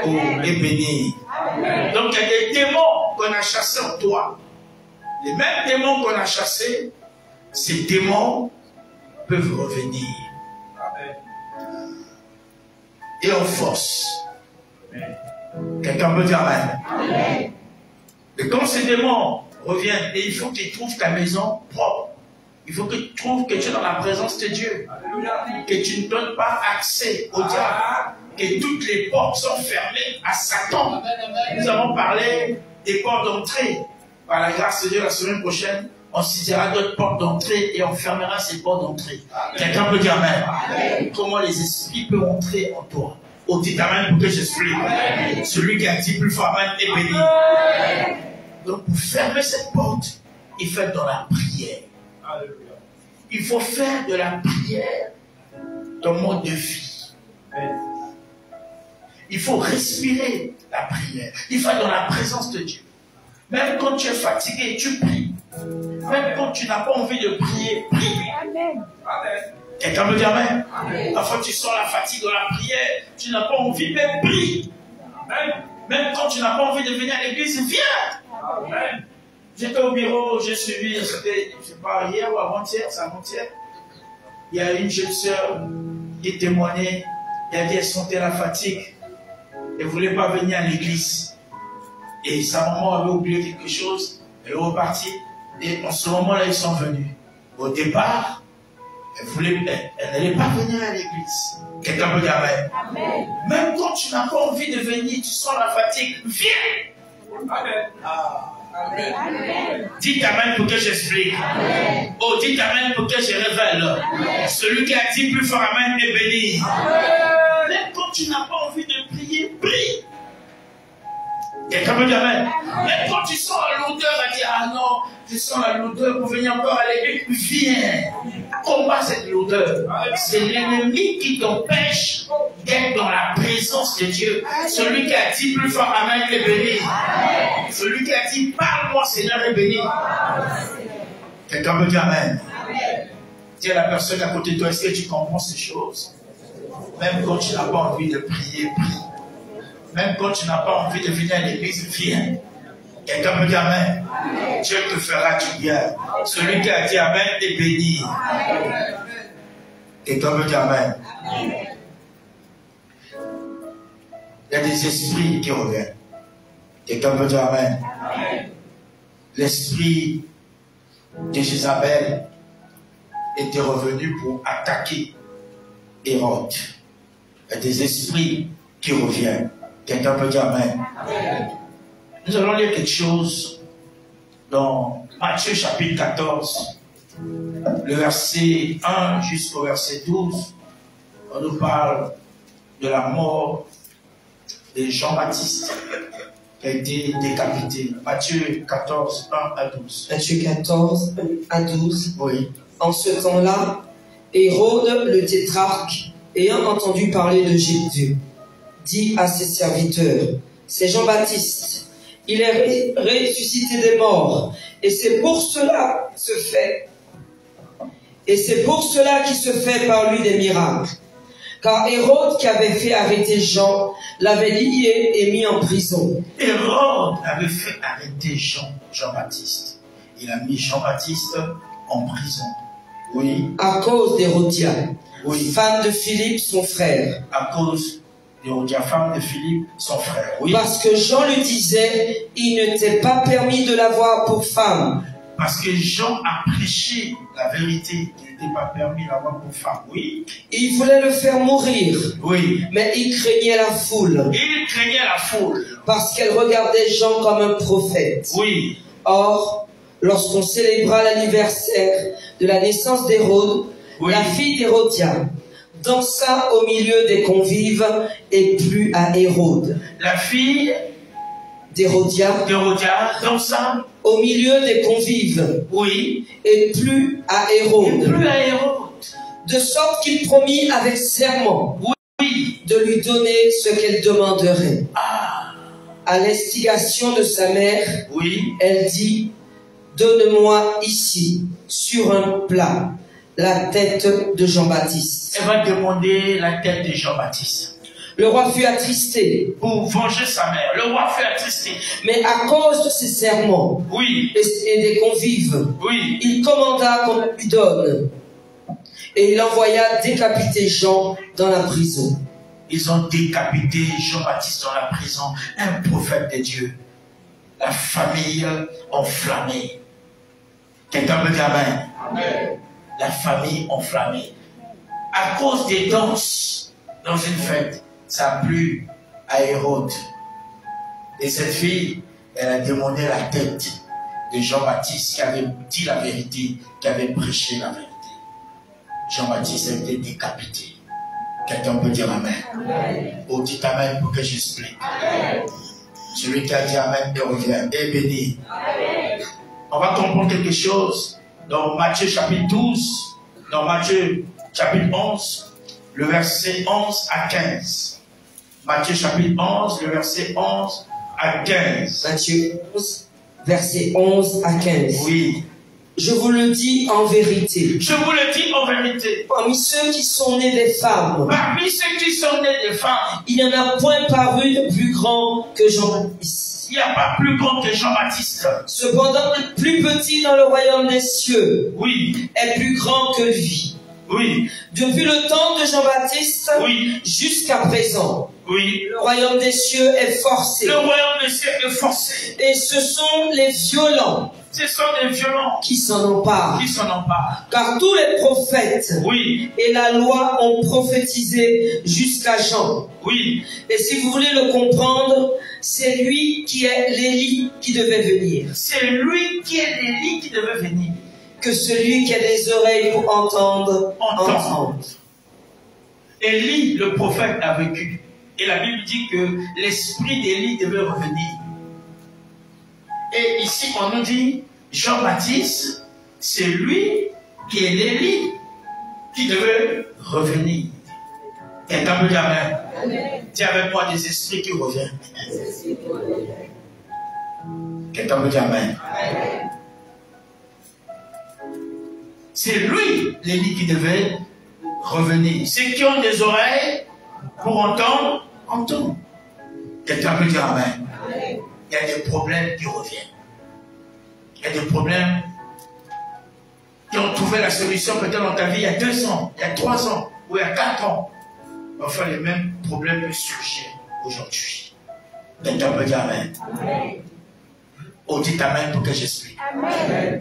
Oh, est béni. Donc il y a des démons qu'on a chassés en toi. Les mêmes démons qu'on a chassés, ces démons peuvent revenir. Et en force. Quelqu'un peut dire amen. Et quand ces démons reviennent, et il faut qu'ils trouvent ta maison propre. Il faut qu'ils trouvent que tu es dans la présence de Dieu. Que tu ne donnes pas accès au diable. Que toutes les portes sont fermées à Satan. Nous avons parlé des portes d'entrée. Par la grâce de Dieu, la semaine prochaine, on saisira d'autres portes d'entrée et on fermera ces portes d'entrée. Quelqu'un peut dire amen. Comment les esprits peuvent entrer en toi? Oh, dites amen pour que j'explique. Celui qui a dit plus fort amen est béni. Donc pour fermer cette porte, il faut être dans la prière. Il faut faire de la prière ton mode de vie. Il faut respirer la prière. Il faut être dans la présence de Dieu. Même quand tu es fatigué, tu pries. Même quand tu n'as pas envie de prier, prie. Amen. Quelqu'un me dit amen. Parfois tu sens la fatigue dans la prière, tu n'as pas envie, mais prie. Même quand tu n'as pas envie de venir à l'église, viens. J'étais au bureau, j'ai suivi, c'était, je sais pas, hier ou avant-hier, c'est avant-hier. Il y a une jeune sœur qui témoignait, elle a dit elle sentait la fatigue, elle ne voulait pas venir à l'église. Et sa maman avait oublié quelque chose, elle est repartie, et en ce moment-là, ils sont venus. Au départ, elle n'allait pas venir à l'église. Quelqu'un peut dire amen. Même quand tu n'as pas envie de venir, tu sens la fatigue, viens. Amen. Dites amen pour que j'explique. Oh, dites amen pour que je révèle. Celui qui a dit plus fort amen est béni. Même quand tu n'as pas envie de prier, prie. Quelqu'un peut dire amen. Même quand tu sens l'odeur, elle dit ah non, je sens la l'odeur pour venir encore à l'église, viens. Combat cette odeur. C'est l'ennemi qui t'empêche d'être dans la présence de Dieu. Celui qui a dit plus fort amen est béni. Celui qui a dit parle-moi Seigneur est béni. Quelqu'un peut dire amen. Dis à la personne à côté de toi, est-ce que tu comprends ces choses? Même quand tu n'as pas envie de prier, prie. Même quand tu n'as pas envie de venir à l'église, viens. Quelqu'un peut dire amen. Dieu te fera du bien. Celui qui a dit amen est béni. Quelqu'un peut dire amen. Il y a des esprits qui reviennent. Quelqu'un peut dire amen. L'esprit de Jézabel était revenu pour attaquer Hérode. Il y a des esprits qui reviennent. Quelqu'un peut dire amen. Nous allons lire quelque chose dans Matthieu chapitre 14, le verset 1 jusqu'au verset 12. On nous parle de la mort de Jean-Baptiste qui a été décapité. Matthieu 14, 1 à 12. Matthieu 14, 1 à 12. Oui. En ce temps-là, Hérode le tétrarque, ayant entendu parler de Jésus, dit à ses serviteurs, c'est Jean-Baptiste. Il est ressuscité des morts. Et c'est pour cela qu'il se fait par lui des miracles. Car Hérode, qui avait fait arrêter Jean, l'avait lié et mis en prison. Hérode avait fait arrêter Jean-Baptiste. Il a mis Jean-Baptiste en prison. Oui. À cause d'Hérodiade, oui. Femme de Philippe, son frère. À cause d'Hérodiade, femme de Philippe, son frère. Oui. Parce que Jean lui disait, il ne t'est pas permis de l'avoir pour femme. Parce que Jean a prêché la vérité, il n'était pas permis d'avoir pour femme. Oui. Il voulait le faire mourir. Oui. Mais il craignait la foule. Il craignait la foule. Parce qu'elle regardait Jean comme un prophète. Oui. Or, lorsqu'on célébra l'anniversaire de la naissance d'Hérode, oui. La fille d'Hérodiade dansa au milieu des convives et plut à Hérode. La fille d'Hérodiade dansa au milieu des convives. Oui. Et plut à Hérode. Et plut à Hérode. De sorte qu'il promit avec serment oui. de lui donner ce qu'elle demanderait. Ah. À l'instigation de sa mère, oui. Elle dit, donne-moi ici, sur un plat, la tête de Jean-Baptiste. Elle va demander la tête de Jean-Baptiste. Le roi fut attristé. Pour venger sa mère. Le roi fut attristé. Mais à cause de ses serments oui. et des convives, oui. Il commanda qu'on lui donne. Et il envoya décapiter Jean dans la prison. Ils ont décapité Jean-Baptiste dans la prison, un prophète de Dieu. La famille enflammée. Quelqu'un peut dire amen. Amen. La famille enflammée. À cause des danses dans une fête, ça a plu à Hérode. Et cette fille, elle a demandé la tête de Jean-Baptiste qui avait dit la vérité, qui avait prêché la vérité. Jean-Baptiste a été décapité. Quelqu'un peut dire amen. Amen. Oh, dites amen pour que j'explique. Celui qui a dit amen et revient est béni. Amen. On va comprendre quelque chose dans Matthieu chapitre 12, dans Matthieu chapitre 11, le verset 11 à 15. Matthieu chapitre 11, le verset 11 à 15. Matthieu 11, verset 11 à 15. Oui. Je vous le dis en vérité. Je vous le dis en vérité. Parmi ceux qui sont nés des femmes, Parmi ceux qui sont nés des femmes, il n'y en a point paru de plus grand que Jean-Baptiste. il n'y a pas plus grand que Jean-Baptiste. Cependant, le plus petit dans le royaume des cieux Oui, est plus grand que lui. oui, Depuis le temps de Jean-Baptiste oui, jusqu'à présent, oui. le royaume des cieux est forcé. Le royaume des cieux est forcé. Et ce sont les violents Ce sont des violents qui s'en emparent. qui s'en emparent. Car tous les prophètes Oui, et la loi ont prophétisé jusqu'à Jean. oui. Et si vous voulez le comprendre, c'est lui qui est l'Élie qui devait venir. C'est lui qui est l'Élie qui devait venir. Que celui qui a des oreilles pour entendre, Entende. entende. Élie, le prophète, a vécu. Et la Bible dit que l'esprit d'Élie devait revenir. Et ici, on nous dit, Jean-Baptiste, c'est lui qui est l'Élie qui devait revenir. Quelqu'un peut dire Amen. Dis avec moi des esprits qui reviennent. Quelqu'un peut dire Amen. C'est lui, l'Élie, qui devait revenir. Ceux qui ont des oreilles pour entendre, entendent. Quelqu'un peut dire Amen. Il y a des problèmes qui reviennent. Il y a des problèmes qui ont trouvé la solution peut-être dans ta vie il y a 2 ans, il y a 3 ans, ou il y a 4 ans. Enfin, les mêmes problèmes peuvent surgir aujourd'hui. Quelqu'un peut dire Amen. Oh, dites Amen pour que j'explique. Amen.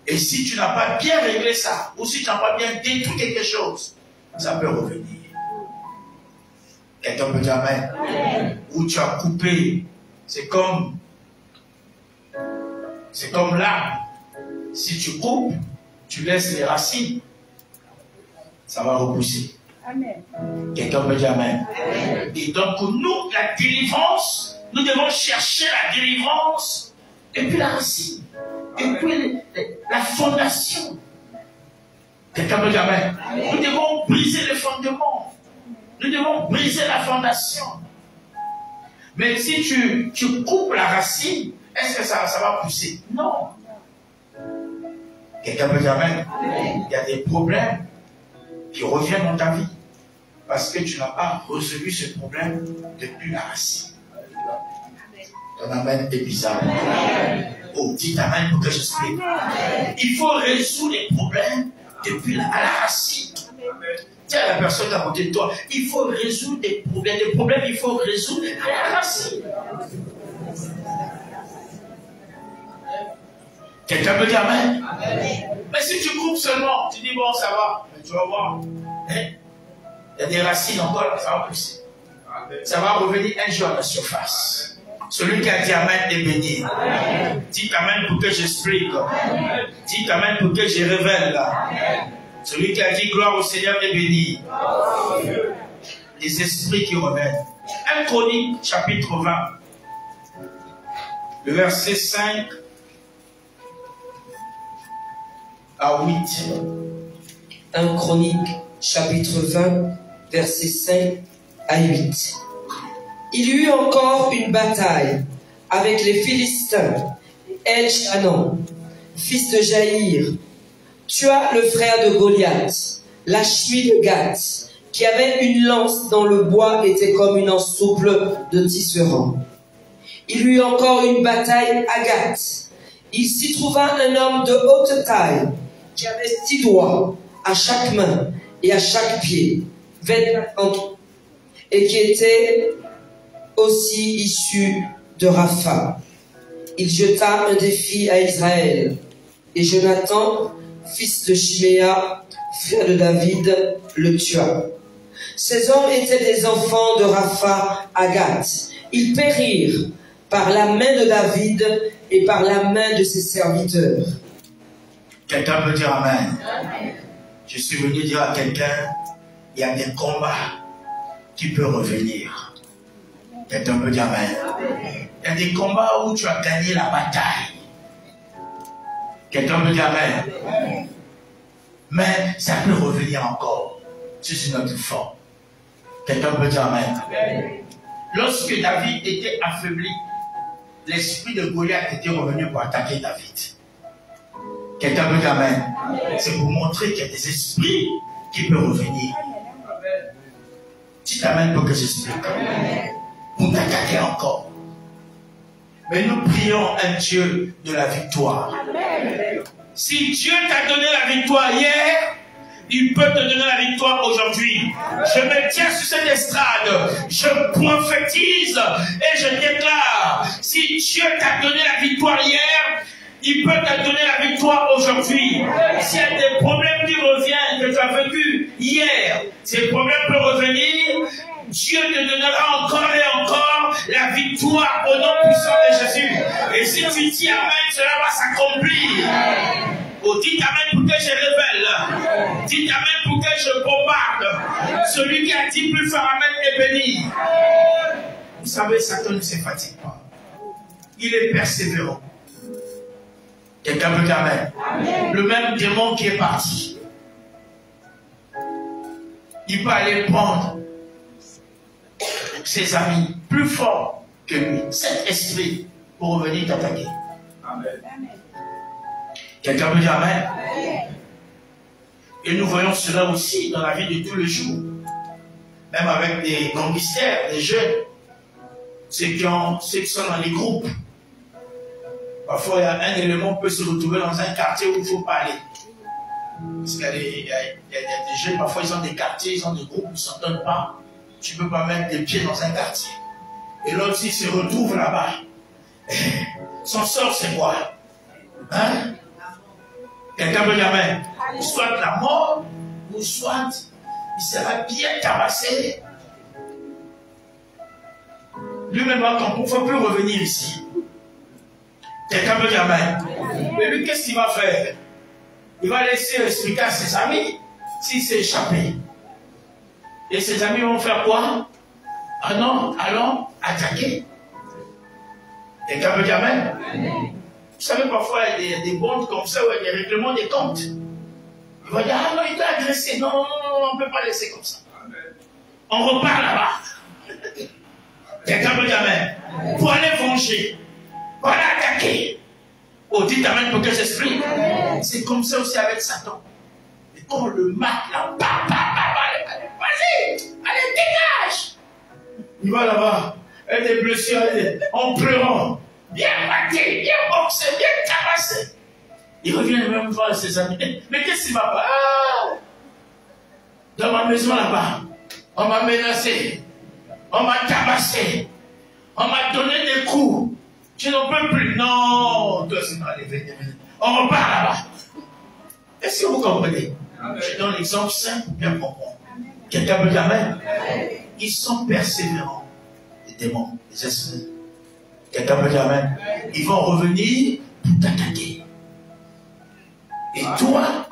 Et si tu n'as pas bien réglé ça, ou si tu n'as pas bien détruit quelque chose, ça peut revenir. Quelqu'un peut dire Amen. Ou tu as coupé. C'est comme l'arbre. Si tu coupes, tu laisses les racines, ça va repousser. Amen. Quelqu'un peut dire Amen. Et donc nous, la délivrance, nous devons chercher la délivrance depuis la racine, depuis la fondation. Quelqu'un peut dire Amen. Nous devons briser le fondement. Nous devons briser la fondation. Mais si tu coupes la racine, est-ce que ça va pousser? Non. Quelqu'un peut dire Amen. Il y a des problèmes qui reviennent dans ta vie parce que tu n'as pas résolu ce problème depuis la racine. Ton Amen est bizarre. Oh, dites Amen pour que j'explique. Il faut résoudre les problèmes depuis la racine. Tiens, la personne à côté de toi, il faut résoudre des problèmes. Des problèmes, il faut résoudre à la racine. Quelqu'un peut dire Amen. Mais si tu coupes seulement, tu dis bon, ça va. Mais tu vas voir. Il y a des racines encore, ça va pousser. Ça va revenir un jour à la surface. Celui qui a dit Amen est béni. Dites Amen pour que j'explique. Dites Amen pour que je révèle. Celui qui a dit gloire au Seigneur est béni. Les esprits qui reviennent. 1 Chronique, chapitre 20. Le verset 5 à 8. 1 Chronique, chapitre 20, verset 5 à 8. Il y eut encore une bataille avec les Philistins. El-Shanon, fils de Jaïr, tua le frère de Goliath, Lachmi de Gath, qui avait une lance dont le bois était comme une ensouple de tisserand. Il y eut encore une bataille à Gath. Il s'y trouva un homme de haute taille, qui avait 6 doigts à chaque main et à chaque pied, 24 en tout, et qui était aussi issu de Rapha. Il jeta un défi à Israël, et Jonathan, fils de Chiméa, frère de David, le tua. Ces hommes étaient des enfants de Rapha à Gath. Ils périrent par la main de David et par la main de ses serviteurs. Quelqu'un peut dire Amen. Je suis venu dire à quelqu'un, il y a des combats qui peuvent revenir. Quelqu'un peut dire Amen. Il y a des combats où tu as gagné la bataille. Quelqu'un peut dire Amen. Mais ça peut revenir encore sous une autre forme. Quelqu'un peut dire Amen. Lorsque David était affaibli, l'esprit de Goliath était revenu pour attaquer David. Quelqu'un peut dire amen. C'est pour montrer qu'il y a des esprits qui peuvent revenir. Tu t'amènes pour que j'explique. Pour t'attaquer encore. Mais nous prions un Dieu de la victoire. Si Dieu t'a donné la victoire hier, il peut te donner la victoire aujourd'hui. Je me tiens sur cette estrade, je prophétise et je déclare, si Dieu t'a donné la victoire hier, il peut te donner la victoire aujourd'hui. S'il y a des problèmes qui reviennent, que tu as vécu hier, ces problèmes peuvent revenir, Dieu te donnera encore et encore la victoire au nom puissant de Jésus. Et si tu dis amen, cela va s'accomplir. Oh, dites amen pour que je révèle. Dites amen pour que je bombarde. Celui qui a dit plus fort amen est béni. Vous savez, Satan ne se fatigue pas. Il est persévérant. Quelqu'un peut dire amen. Le même démon qui est parti, il peut aller prendre ses amis plus forts que lui, cet esprit, pour revenir t'attaquer. Amen. Quelqu'un peut dire amen. Et nous voyons cela aussi dans la vie de tous les jours. Même avec des gangsters, des jeunes, ceux qui sont dans les groupes. Parfois, un élément peut se retrouver dans un quartier où il ne faut pas aller. Parce qu'il y a des jeunes, parfois ils ont des quartiers, ils ont des groupes, ils ne s'entendent pas. Tu ne peux pas mettre des pieds dans un quartier. Et l'autre, s'il se retrouve là-bas, son sort, c'est quoi? Hein? Quelqu'un peut dire amen. Soit la mort, ou soit il sera bien tabassé. Lui-même, il ne faut plus revenir ici. Quelqu'un peut dire amen. Mais lui, qu'est-ce qu'il va faire? Il va laisser expliquer à ses amis s'il s'est échappé. Et ses amis vont faire quoi? Ah non, allons attaquer. Quelqu'un peut dire amen. Vous savez, parfois, il y a des bandes comme ça où il y a des règlements des comptes. Il va dire, ah non, il t'a agressé. Non, on ne peut pas laisser comme ça. On repart là-bas. Quelqu'un peut dire amen. Pour aller venger. Pour aller attaquer. Oh, dites amen pour que j'explique. C'est comme ça aussi avec Satan. Et quand on le marque là, vas-y, allez, dégage. Il va là-bas, avec des blessures, en pleurant. Bien maté, bien boxé, bien tabassé. Il revient même voir ses amis. Mais qu'est-ce qui va pas? Dans ma maison là-bas, on m'a menacé, on m'a tabassé, on m'a donné des coups. Je n'en peux plus. Non, toi c'est pas les on repart là-bas. Est-ce que vous comprenez? Je donne l'exemple simple pour bien comprendre. Quelqu'un peut dire amen? Ils sont persévérants, les démons, les esprits. Quelqu'un peut dire amen? Ils vont revenir pour t'attaquer. Et toi,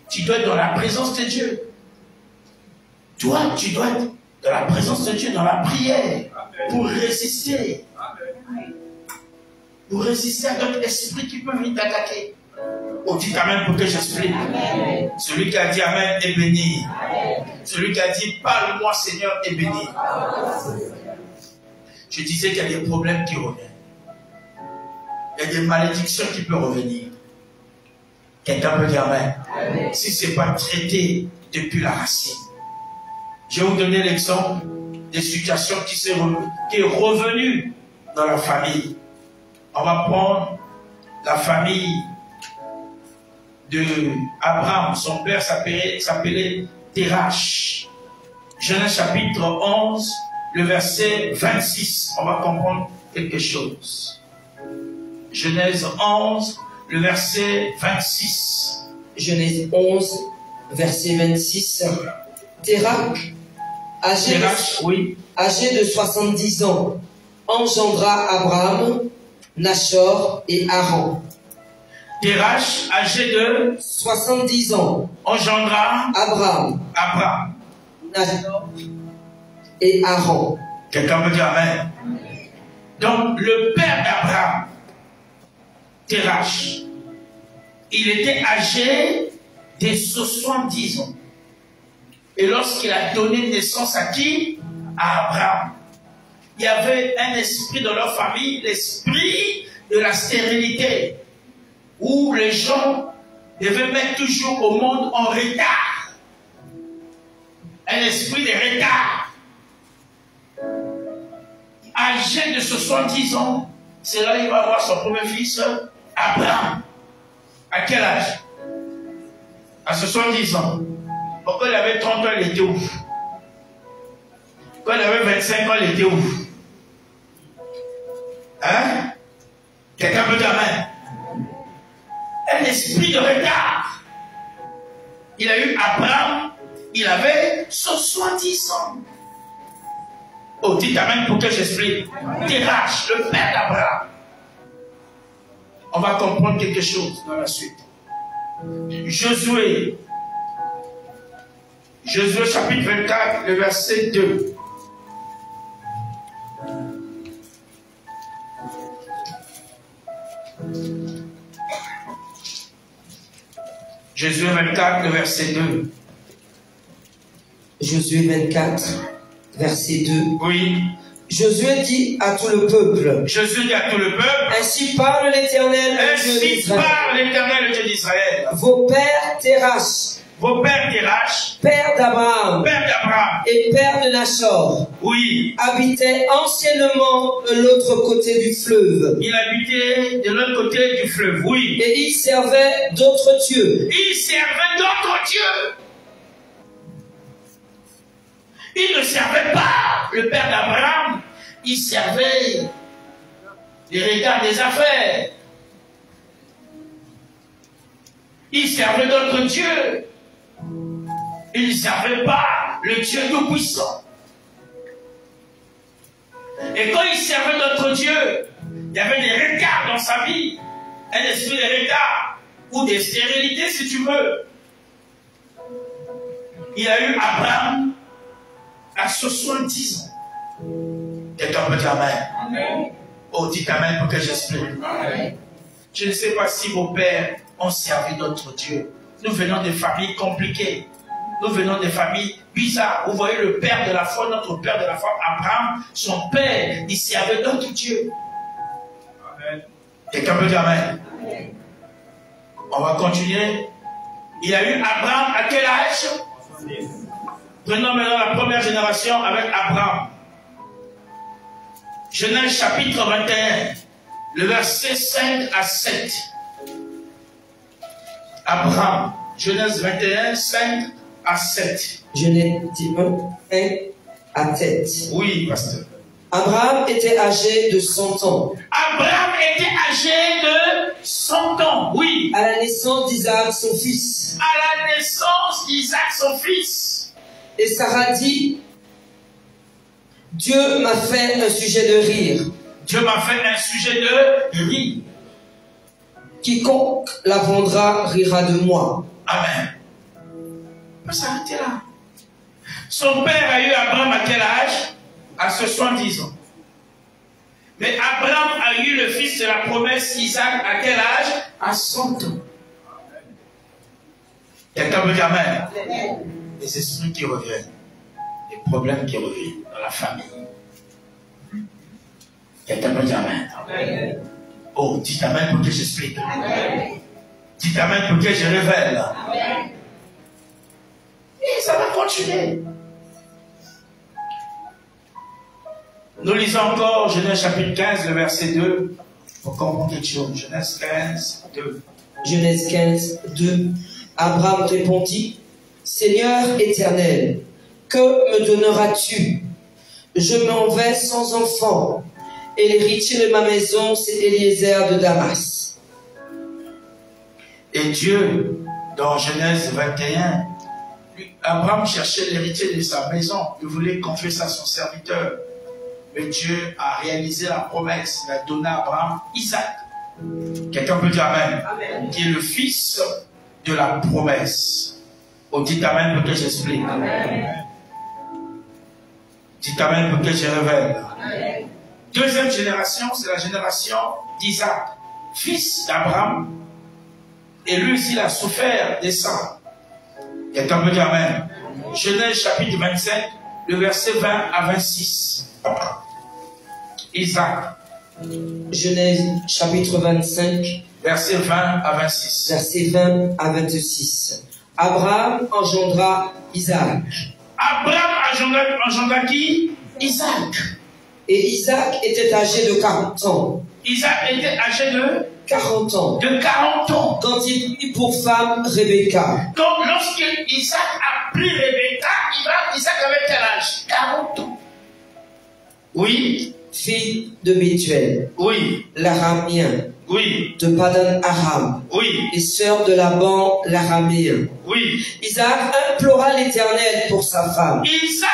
tu dois être dans la présence de Dieu. Toi, tu dois être dans la présence de Dieu, dans la prière, pour résister. Pour résister à d'autres esprits qui peuvent venir t'attaquer. On dit amen pour que j'explique. Celui qui a dit amen est béni. Celui qui a dit parle-moi Seigneur est béni. Je disais qu'il y a des problèmes qui reviennent. Il y a des malédictions qui peuvent revenir. Quelqu'un peut dire amen. Si ce n'est pas traité depuis la racine. Je vais vous donner l'exemple des situations qui est revenue dans la famille. On va prendre la famille de Abraham. Son père s'appelait Terach. Genèse chapitre 11, le verset 26. On va comprendre quelque chose. Genèse 11, le verset 26. Genèse 11, verset 26. Terach, âgé de 70 ans, engendra Abraham, Nachor et Haran. Terach, âgé de 70 ans, engendra Abraham, Nachor et Haran. Quelqu'un peut dire amen. Donc, le père d'Abraham, Terach, il était âgé de 70 ans. Et lorsqu'il a donné naissance à qui? À Abraham. Il y avait un esprit dans leur famille, l'esprit de la stérilité, où les gens devait mettre toujours au monde en retard. Un esprit de retard. Âgé de 70 ans, c'est là qu'il va avoir son premier fils, Abraham. À quel âge? À 70 ans. Quand il avait 30 ans, il était où? Quand il avait 25 ans, il était où? Hein? Quelqu'un peut dire amen? Un esprit de retard. Il a eu Abraham, il avait 70 ans. Oh, dites amen pour que j'explique. Terach, le père d'Abraham. On va comprendre quelque chose dans la suite. Josué chapitre 24, le verset 2. Josué 24, le verset 2. Josué 24, verset 2. Oui. Josué dit à tout le peuple. Josué dit à tout le peuple. Ainsi parle l'Éternel, le Dieu Ainsi d'Israël. parle l'Éternel, le Dieu d'Israël. Vos pères Terach, Vos pères Terach, père d'Abraham père d'Abraham, et père de Nachor, oui, habitaient anciennement de l'autre côté du fleuve. il habitait de l'autre côté du fleuve, oui. Et ils servaient d'autres dieux. Il servait d'autres dieux. Il ne servait pas le père d'Abraham, il servait les regards des affaires. Il servait d'autres dieux. Il ne servait pas le Dieu Tout-Puissant. Et quand il servait d'autres dieux, il y avait des regards dans sa vie, un esprit de regard, ou des stérilités si tu veux. Il a eu Abraham à 70 ans. Quelqu'un peut dire amen. Oh, dites amen pour que j'explique. Je ne sais pas si vos pères ont servi d'autres dieux. Nous venons de familles compliquées. Nous venons de familles bizarres. Vous voyez le père de la foi, notre père de la foi, Abraham, son père, il servait d'autres dieux. Quelqu'un peut dire amen. On va continuer. Il a eu Abraham à quel âge? Prenons maintenant la première génération avec Abraham. Genèse chapitre 21, le verset 5 à 7. Abraham, Genèse 21, 5 à 7. Genèse 1 à 7. Oui, pasteur. Abraham était âgé de 100 ans. Abraham était âgé de 100 ans, oui. À la naissance d'Isaac, son fils. À la naissance d'Isaac, son fils. Et Sarah dit, Dieu m'a fait un sujet de rire. Dieu m'a fait un sujet de rire. Quiconque l'apprendra rira de moi. Amen. On peut s'arrêter là. Son père a eu Abraham à quel âge? À 70 ans. Mais Abraham a eu le fils de la promesse Isaac à quel âge? À 100 ans. Quelqu'un veut dire amen? Les esprits qui reviennent, les problèmes qui reviennent dans la famille. Quelqu'un veut dire amen? Oh, dites amen pour que j'explique. Dites amen pour que je révèle. Et ça va continuer. Nous lisons encore Genèse chapitre 15, le verset 2, pour comprendre quelque chose. Genèse 15, 2. Genèse 15, 2. Abraham répondit, Seigneur éternel, que me donneras-tu? Je m'en vais sans enfant, et l'héritier de ma maison, c'est Eliezer de Damas. Et Dieu, dans Genèse 21, Abraham cherchait l'héritier de sa maison. Il voulait confier ça à son serviteur. Mais Dieu a réalisé la promesse. Il a donné à Abraham Isaac. Quelqu'un peut dire amen. Amen. Qui est le fils de la promesse. Oh, dites amen pour que j'explique. Dites amen pour que je révèle. Amen. Deuxième génération, c'est la génération d'Isaac, fils d'Abraham. Et lui aussi, il a souffert des sangs. Quelqu'un peut dire amen. Genèse chapitre 25, le verset 20 à 26. Isaac. Genèse chapitre 25, Versets 20 à 26. Versets 20 à 26. Abraham engendra Isaac. Abraham engendra qui? Isaac. Et Isaac était âgé de 40 ans. Isaac était âgé de 40 ans. De 40 ans. Quand il prit pour femme Rebecca. Donc lorsque Isaac a pris Rebecca, Isaac avait quel âge? 40 ans. Oui. Fille de Bethuel. Oui. L'Aramien. Oui. De Padan Aram. Oui. Et sœur de Laban l'Araméen. Oui. Isaac implora l'Éternel pour sa femme. Isaac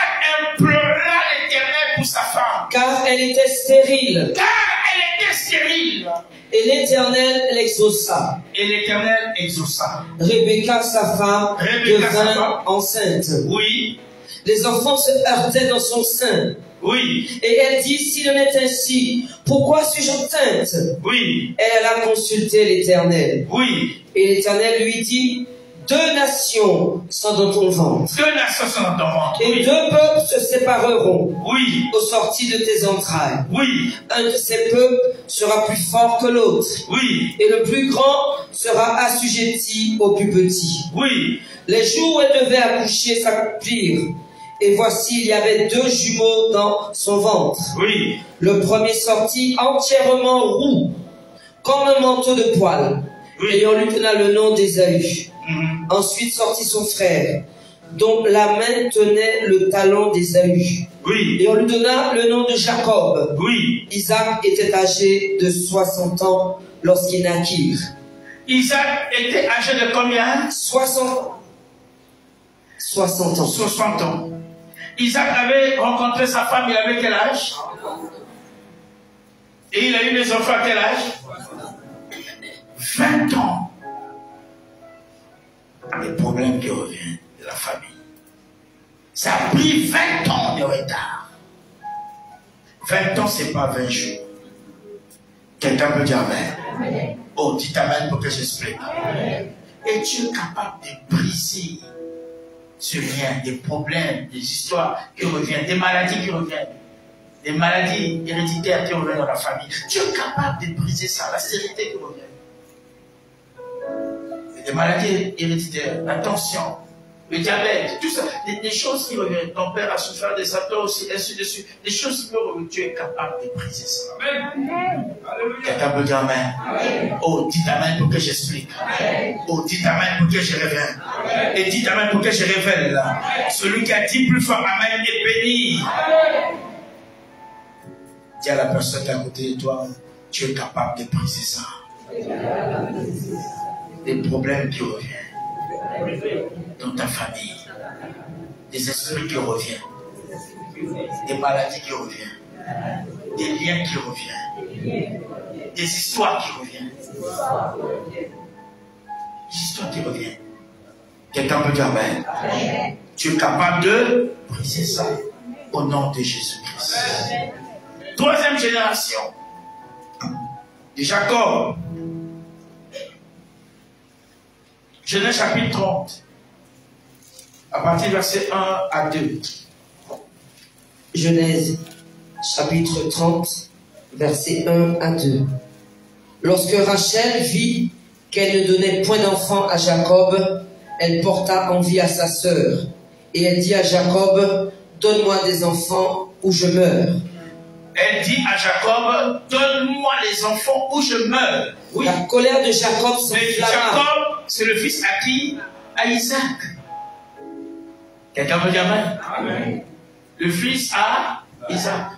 implora l'Éternel pour sa femme. Car elle était stérile. Car elle était stérile. Et l'Éternel l'exauça. Et l'Éternel exauça. Rebecca, sa femme, devint enceinte. Oui. Les enfants se heurtaient dans son sein. Oui. Et elle dit, s'il en est ainsi, pourquoi suis-je enceinte? Oui. Elle alla consulter l'Éternel. Oui. Et l'Éternel lui dit, 2 nations sont dans ton ventre. 2 nations sont dans ton ventre. Et 2 peuples se sépareront. Oui. Aux sorties de tes entrailles. Oui. Un de ces peuples sera plus fort que l'autre. Oui. Et le plus grand sera assujetti au plus petit. Oui. Les jours où elle devait accoucher s'accomplirent. Et voici, il y avait 2 jumeaux dans son ventre. Oui. Le premier sortit entièrement roux, comme un manteau de poil. Oui. Et on lui donna le nom d'Ésaü. Ensuite sortit son frère, dont la main tenait le talon d'Ésaü. Oui. Et on lui donna le nom de Jacob. Oui. Isaac était âgé de 60 ans lorsqu'il naquit. Isaac était âgé de combien? 60 ans. 60 ans. Isaac avait rencontré sa femme, il avait quel âge? Et il a eu des enfants à quel âge? 20 ans. Les problèmes qui reviennent de la famille. Ça a pris 20 ans de retard. 20 ans, c'est pas 20 jours. Quelqu'un peut dire amen. Oh, dites amen pour que j'explique. Et tu es capable de briser ce lien, des problèmes, des histoires qui reviennent, des maladies qui reviennent, des maladies héréditaires qui reviennent dans la famille. Tu es capable de briser ça, la stérilité qui revient. Des maladies héréditaires, la tension, le diabète, tout ça, des choses qui reviennent. Ton père a souffert de ça, toi aussi, ainsi de suite. Des choses qui reviennent, tu es capable de briser ça. Amen. Quelqu'un peut dire amen. Oh, dites amen pour que j'explique. Oh, dites amen pour que je révèle. Et dites amen pour que je révèle là. Celui qui a dit plus fort amen est béni. Dis à la personne qui est à côté de toi, tu es capable de briser ça. Des problèmes qui reviennent dans ta famille, des esprits qui reviennent, des maladies qui reviennent, des liens qui reviennent, des histoires qui reviennent, des histoires qui reviennent. Quelqu'un peut dire amen. Tu es capable de briser ça au nom de Jésus-Christ. 3e génération de Jacob. Genèse chapitre 30, à partir du verset 1 à 2. Genèse chapitre 30, verset 1 à 2. Lorsque Rachel vit qu'elle ne donnait point d'enfant à Jacob, elle porta envie à sa sœur. Et elle dit à Jacob, donne-moi des enfants ou je meurs. Elle dit à Jacob, donne-moi les enfants ou je meurs. Oui. La colère de Jacob Mais s'enflamma. Jacob, c'est le fils à qui? À Isaac. Quelqu'un veut dire amen? Amen. Le fils à Isaac.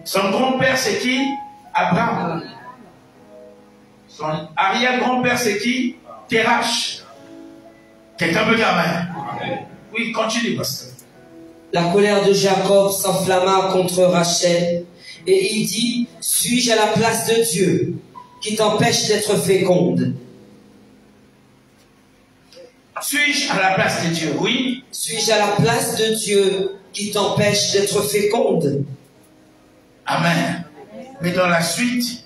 Son grand-père, c'est qui? Abraham. Son arrière-grand-père, c'est qui? Terach. Quelqu'un veut dire amen? Amen. Oui, continue, pasteur. La colère de Jacob s'enflamma contre Rachel et il dit, suis-je à la place de Dieu qui t'empêche d'être féconde? Suis-je à la place de Dieu? Oui. Suis-je à la place de Dieu qui t'empêche d'être féconde? Amen. Mais dans la suite,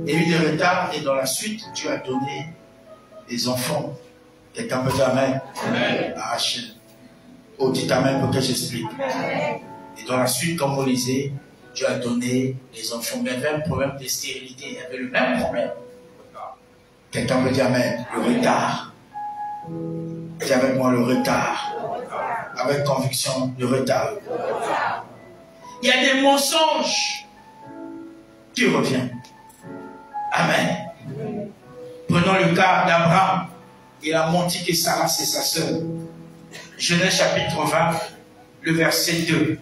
il y a eu des retards et dans la suite, Dieu a donné des enfants. Quelqu'un peut dire amen? Amen. À Rachel. Oh, dites amen pour que j'explique. Et dans la suite, comme on lisait, Dieu a donné les enfants, mais il y avait un problème de stérilité, il y avait le même problème. Quelqu'un peut dire amen, le retard. Dis avec moi le retard. Avec conviction, le retard. Il y a des mensonges qui reviennent. Amen. Prenons le cas d'Abraham. Il a menti que Sarah c'est sa sœur. Genèse chapitre 20, le verset 2.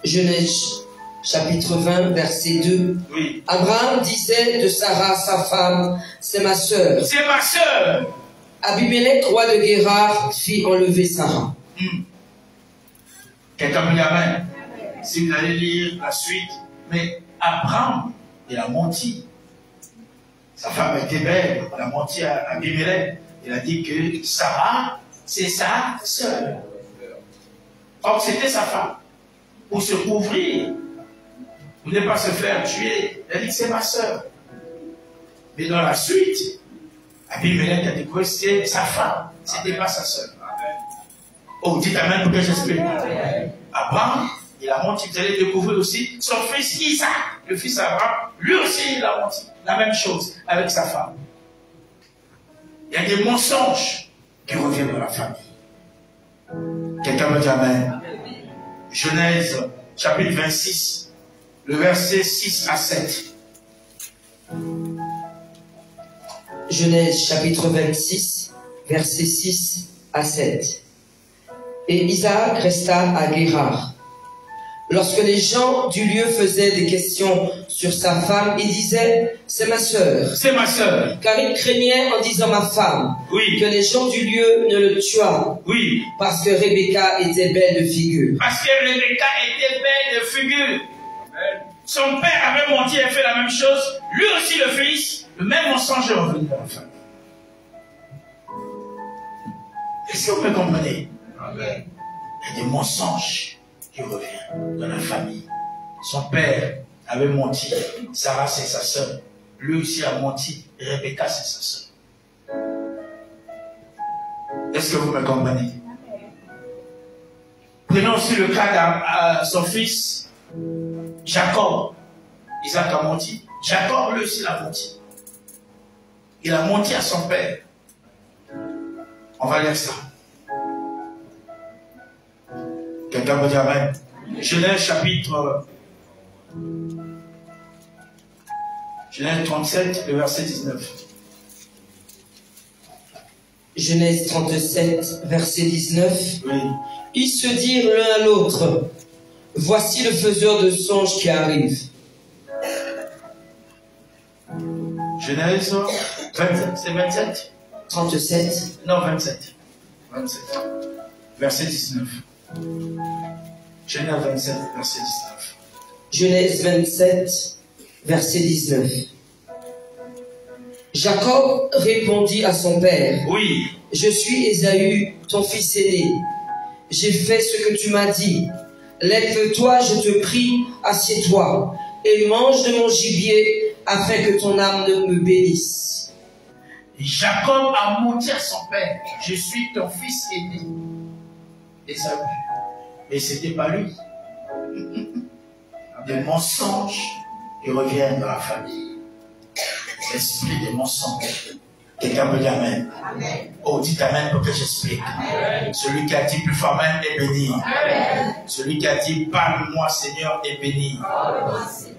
Genèse chapitre 20, verset 2. Oui. Abraham disait de Sarah, sa femme, c'est ma sœur. C'est ma sœur. Abimelech, roi de Guérar, fit enlever Sarah. Quelqu'un peut dire amen. Si vous allez lire la suite, mais Abraham, il a menti. Sa femme était belle, il a menti à Abimelech. Il a dit que Sarah, c'est sa sœur. Or, c'était sa femme. Pour se couvrir, pour ne pas se faire tuer, il a dit que c'est ma sœur. Mais dans la suite, Abimelech a découvert que c'était sa femme, ce n'était pas sa sœur. Oh, dites amen pour que j'explique. Abraham, il a menti, vous allez découvrir aussi son fils Isaac, le fils d'Abraham, lui aussi il a menti. La même chose avec sa femme. Il y a des mensonges qui reviennent dans la famille. Quelqu'un me dit amen. Genèse chapitre 26, le verset 6 à 7. Genèse chapitre 26, verset 6 à 7. Et Isaac resta à Guérar. Lorsque les gens du lieu faisaient des questions sur sa femme, il disait, c'est ma sœur. C'est ma sœur. Car il craignait en disant ma femme, Oui. que les gens du lieu ne le tuassent. Oui. Parce que Rebecca était belle de figure. Parce que Rebecca était belle de figure. Son père avait menti et fait la même chose. Lui aussi le fils, le même mensonge est revenu dans la famille. Est-ce que vous me comprenez? Amen. Il y a des mensonges qui reviennent dans la famille. Son père avait menti. Sarah c'est sa sœur. Lui aussi a menti. Rebecca c'est sa sœur. Est-ce que vous me comprenez? Prenons aussi le cas de son fils Jacob. Isaac a menti. Jacob lui aussi a menti. Il a menti à son père. On va lire ça. Quelqu'un peut dire amen. Genèse chapitre Genèse 37, le verset 19. Genèse 37, verset 19. Oui. Ils se dirent l'un à l'autre, voici le faiseur de songes qui arrive. Genèse 27, c'est 27? 37. Non, 27. 27. Verset 19. Genèse 27, verset 19. Genèse 27, verset 19. Jacob répondit à son père, Oui. je suis Ésaü, ton fils aîné. J'ai fait ce que tu m'as dit. Lève-toi, je te prie, assieds-toi, et mange de mon gibier, afin que ton âme ne me bénisse. Jacob a menti à son père. Je suis ton fils aîné. Ésaü. Mais c'était pas lui. Des mensonges qui reviennent dans la famille. L'esprit des mensonges. Quelqu'un me dit amen. Amen. Oh, dites amen pour que j'explique. Amen. Celui qui a dit plus fort même est béni. Amen. Celui qui a dit parle-moi Seigneur est béni. Parle-moi, Seigneur.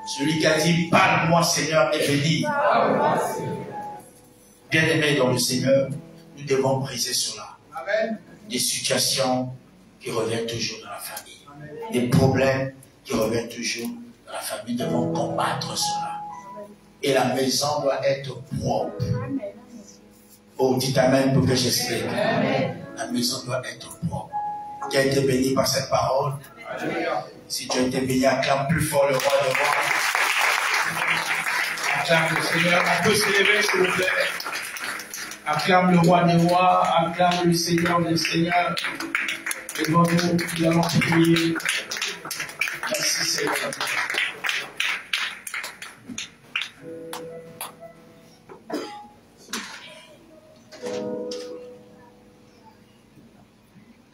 Celui qui a dit parle-moi Seigneur est béni. Parle-moi, Seigneur. Bien-aimés dans le Seigneur, nous devons briser cela. Amen. Des situations qui reviennent toujours dans la famille. Amen. Des problèmes qui reviennent toujours dans la famille. Nous devons combattre cela. Et la maison doit être propre. Amen. Oh, dites amen pour que j'explique. La maison doit être propre. Qui a été béni par cette parole? Amen. Si tu as été béni, acclame plus fort le roi des rois. Acclame le Seigneur. On peut se lever, s'il vous plaît. Acclame le roi des rois. Acclame le Seigneur des seigneurs. Devant nous, nous allons prier. Merci Seigneur.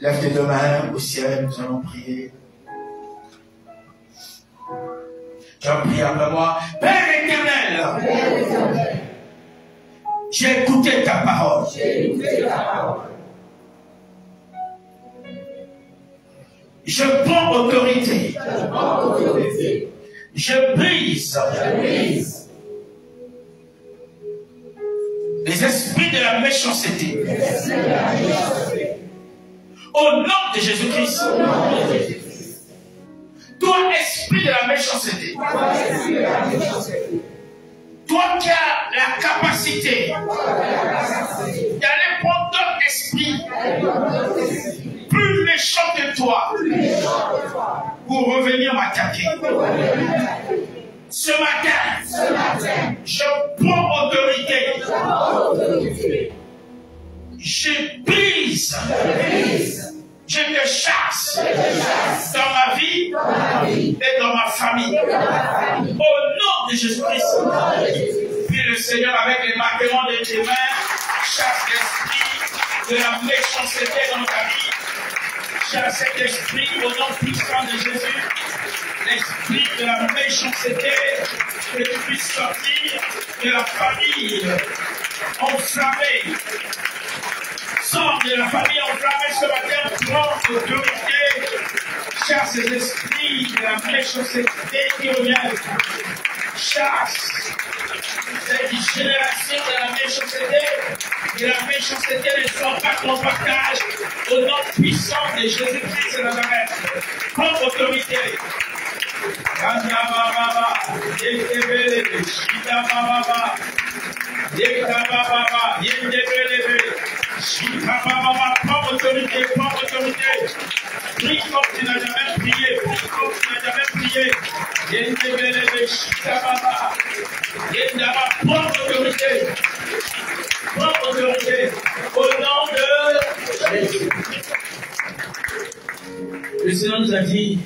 Lève tes deux mains au ciel, nous allons prier. Tu as prié après moi. Père éternel, j'ai écouté ta parole. Je prends autorité. Je brise les esprits de la méchanceté. Au nom de Jésus-Christ. Toi, esprit de la méchanceté. Toi qui as la capacité d'aller prendre d'autres esprits plus méchants que toi pour revenir m'attaquer. Ce matin, je prends autorité. Je brise. Je te chasse dans ma vie et dans ma famille. Au nom de Jésus-Christ. Puis le Seigneur, avec les battements de tes mains, chasse l'esprit de la méchanceté dans ta vie. Chasse cet esprit au nom puissant de Jésus. L'esprit de la méchanceté, que tu puisses sortir de la famille enflammée. Sors de la famille enflammée ce matin, prends autorité. Chasse les esprits de la méchanceté qui reviennent. Chasse cette génération de la méchanceté. Que la méchanceté ne soit pas ton partage. Au nom puissant de Jésus-Christ de Nazareth. Prends autorité. Prends autorité, prends autorité. Prie comme tu n'as jamais prié, prie comme tu n'as jamais prié. Prends autorité. Prends autorité. Au nom de Jésus. Le Seigneur nous a dit,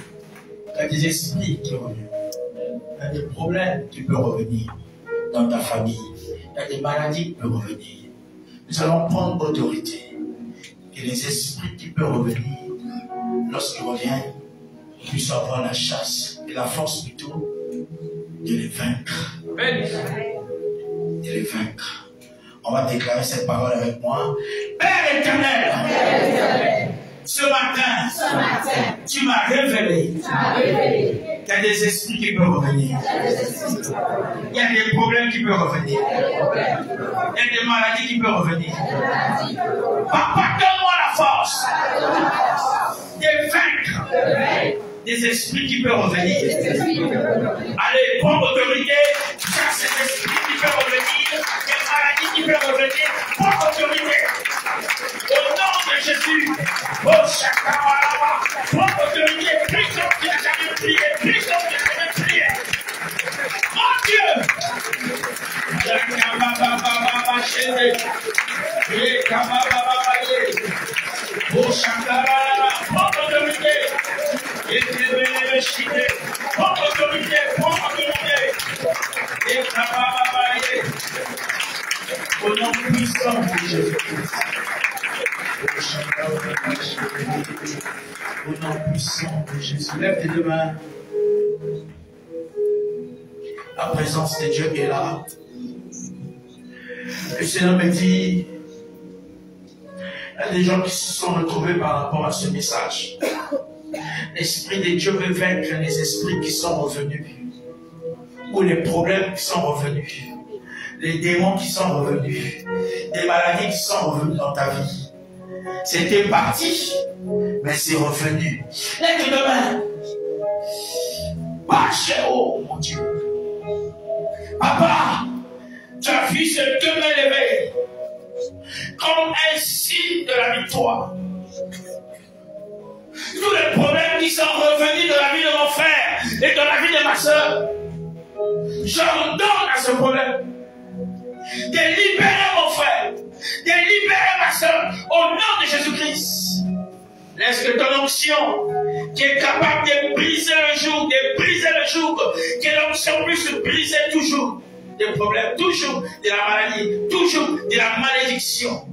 il y a des esprits qui reviennent. Il y a des problèmes qui peuvent revenir dans ta famille. Il y a des maladies qui peuvent revenir. Nous allons prendre autorité. Et les esprits qui peuvent revenir, lorsqu'ils reviennent, puissent avoir la chasse et la force plutôt de les vaincre. De les vaincre. On va déclarer cette parole avec moi. Père éternel, ce matin, tu m'as révélé qu'il y a des esprits qui peuvent revenir. Il y a des problèmes qui peuvent revenir. Il y a des maladies qui peuvent revenir. Papa, donne-moi la force de vaincre des esprits qui peuvent revenir. Allez, prends autorité. Chasse ces esprits qui peuvent revenir. Des maladies qui peuvent revenir. Prends autorité. Au nom de Jésus. Oh, Shakamalama. Prends autorité. Prie comme tu n'as jamais prié. Prie comme tu n'as jamais prié. Mon Dieu. Oh, Shakamalama. Prends autorité. Prends autorité. Prends autorité. Au nom puissant de Jésus-Christ. Au nom puissant de Jésus. Lève tes deux mains. La présence de Dieu est là. Le Seigneur me dit, il y a des gens qui se sont retrouvés par rapport à ce message. L'Esprit de Dieu veut vaincre les esprits qui sont revenus. Ou les problèmes qui sont revenus. Les démons qui sont revenus. Des maladies qui sont revenues dans ta vie. C'était parti, mais c'est revenu. Lève deux mains. Oh mon Dieu. Papa, tu as vu ces deux mains levées comme un signe de la victoire. Tous les problèmes qui sont revenus dans la vie de mon frère et dans la vie de ma soeur, j'ordonne à ce problème de libérer mon frère, de libérer ma soeur au nom de Jésus-Christ. Laisse que ton onction qui est capable de briser le joug, que l'onction puisse briser toujours des problèmes, toujours de la maladie, toujours de la malédiction.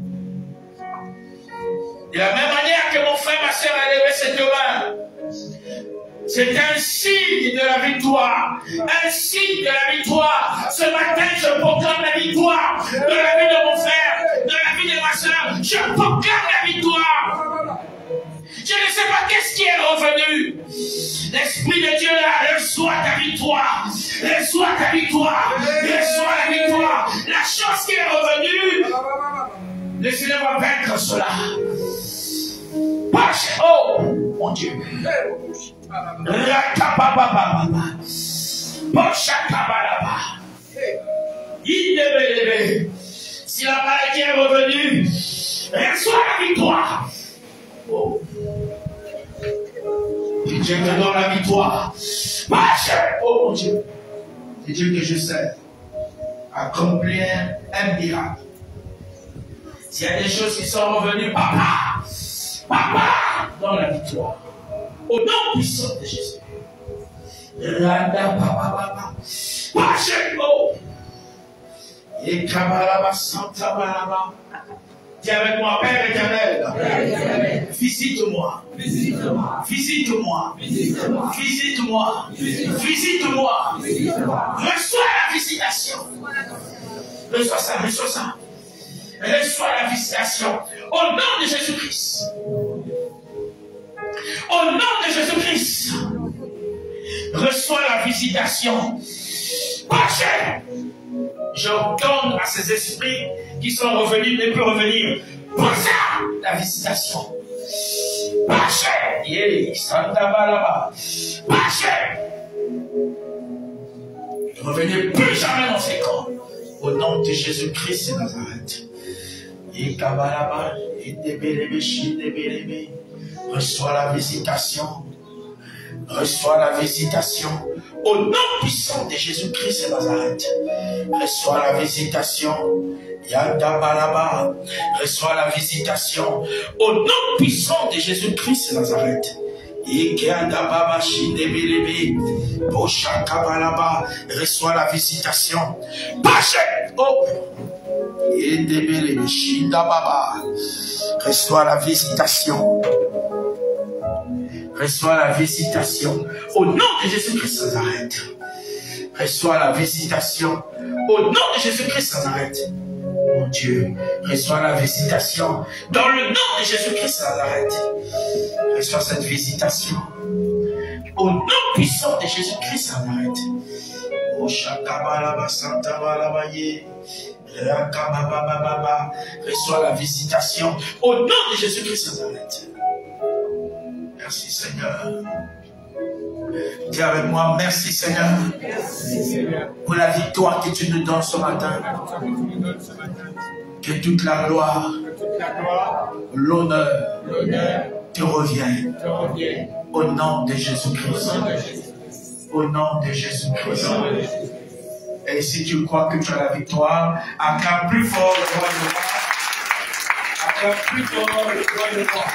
De la même manière que mon frère, ma soeur a levé cette main, C'est un signe de la victoire. Un signe de la victoire. Ce matin, je proclame la victoire de la vie de mon frère, de la vie de ma soeur. Je proclame la victoire. Je ne sais pas qu'est-ce qui est revenu. L'Esprit de Dieu là, reçoit ta victoire. Reçoit ta victoire. Reçoit la victoire. La chose qui est revenue, le Seigneur va vaincre cela. Oh, mon Dieu. Si la maladie est revenue, reçois la victoire. Oh. Dieu te donne la victoire. Oh mon Dieu. C'est Dieu que je sais accomplir un miracle. S'il y a des choses qui sont revenues, papa, donne la victoire. Au nom puissant de Jésus. Dis avec moi, Père éternel, visite-moi, visite-moi, visite-moi, visite-moi, visite-moi, reçois la visitation, reçois ça, reçois ça, reçois la visitation, au nom de Jésus-Christ, au nom de Jésus-Christ, reçois la visitation, j'ordonne à ces esprits qui sont revenus, ne peuvent revenir. Pour ça, la visitation. Ne revenez plus jamais dans ces camps. Au nom de Jésus-Christ de Nazareth. Reçois la visitation. Reçois la visitation. Au nom puissant de Jésus-Christ de Nazareth. Reçois la visitation. Yadabalaba. Reçois la visitation. Au nom puissant de Jésus-Christ de Nazareth. Reçois la visitation. Oh. Reçois la visitation. Reçois la visitation. Au nom de Jésus-Christ de Nazareth. Reçois la visitation. Au nom de Jésus-Christ de Nazareth. Mon Dieu, reçois la visitation. Dans le nom de Jésus-Christ de Nazareth. Reçois cette visitation. Au nom puissant de Jésus-Christ de Nazareth. Reçois la visitation. Au nom de Jésus-Christ de Nazareth. Merci Seigneur. Dis avec moi, merci Seigneur. Pour la victoire que tu nous donnes ce matin. Que toute la gloire, l'honneur te revienne. Au nom de Jésus-Christ. Au nom de Jésus-Christ. Et si tu crois que tu as la victoire, acclame plus fort le roi de roi. Acclame plus fort le roi de roi.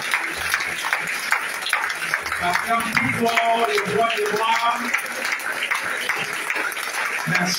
Acclame plus fort le roi de roi. Merci.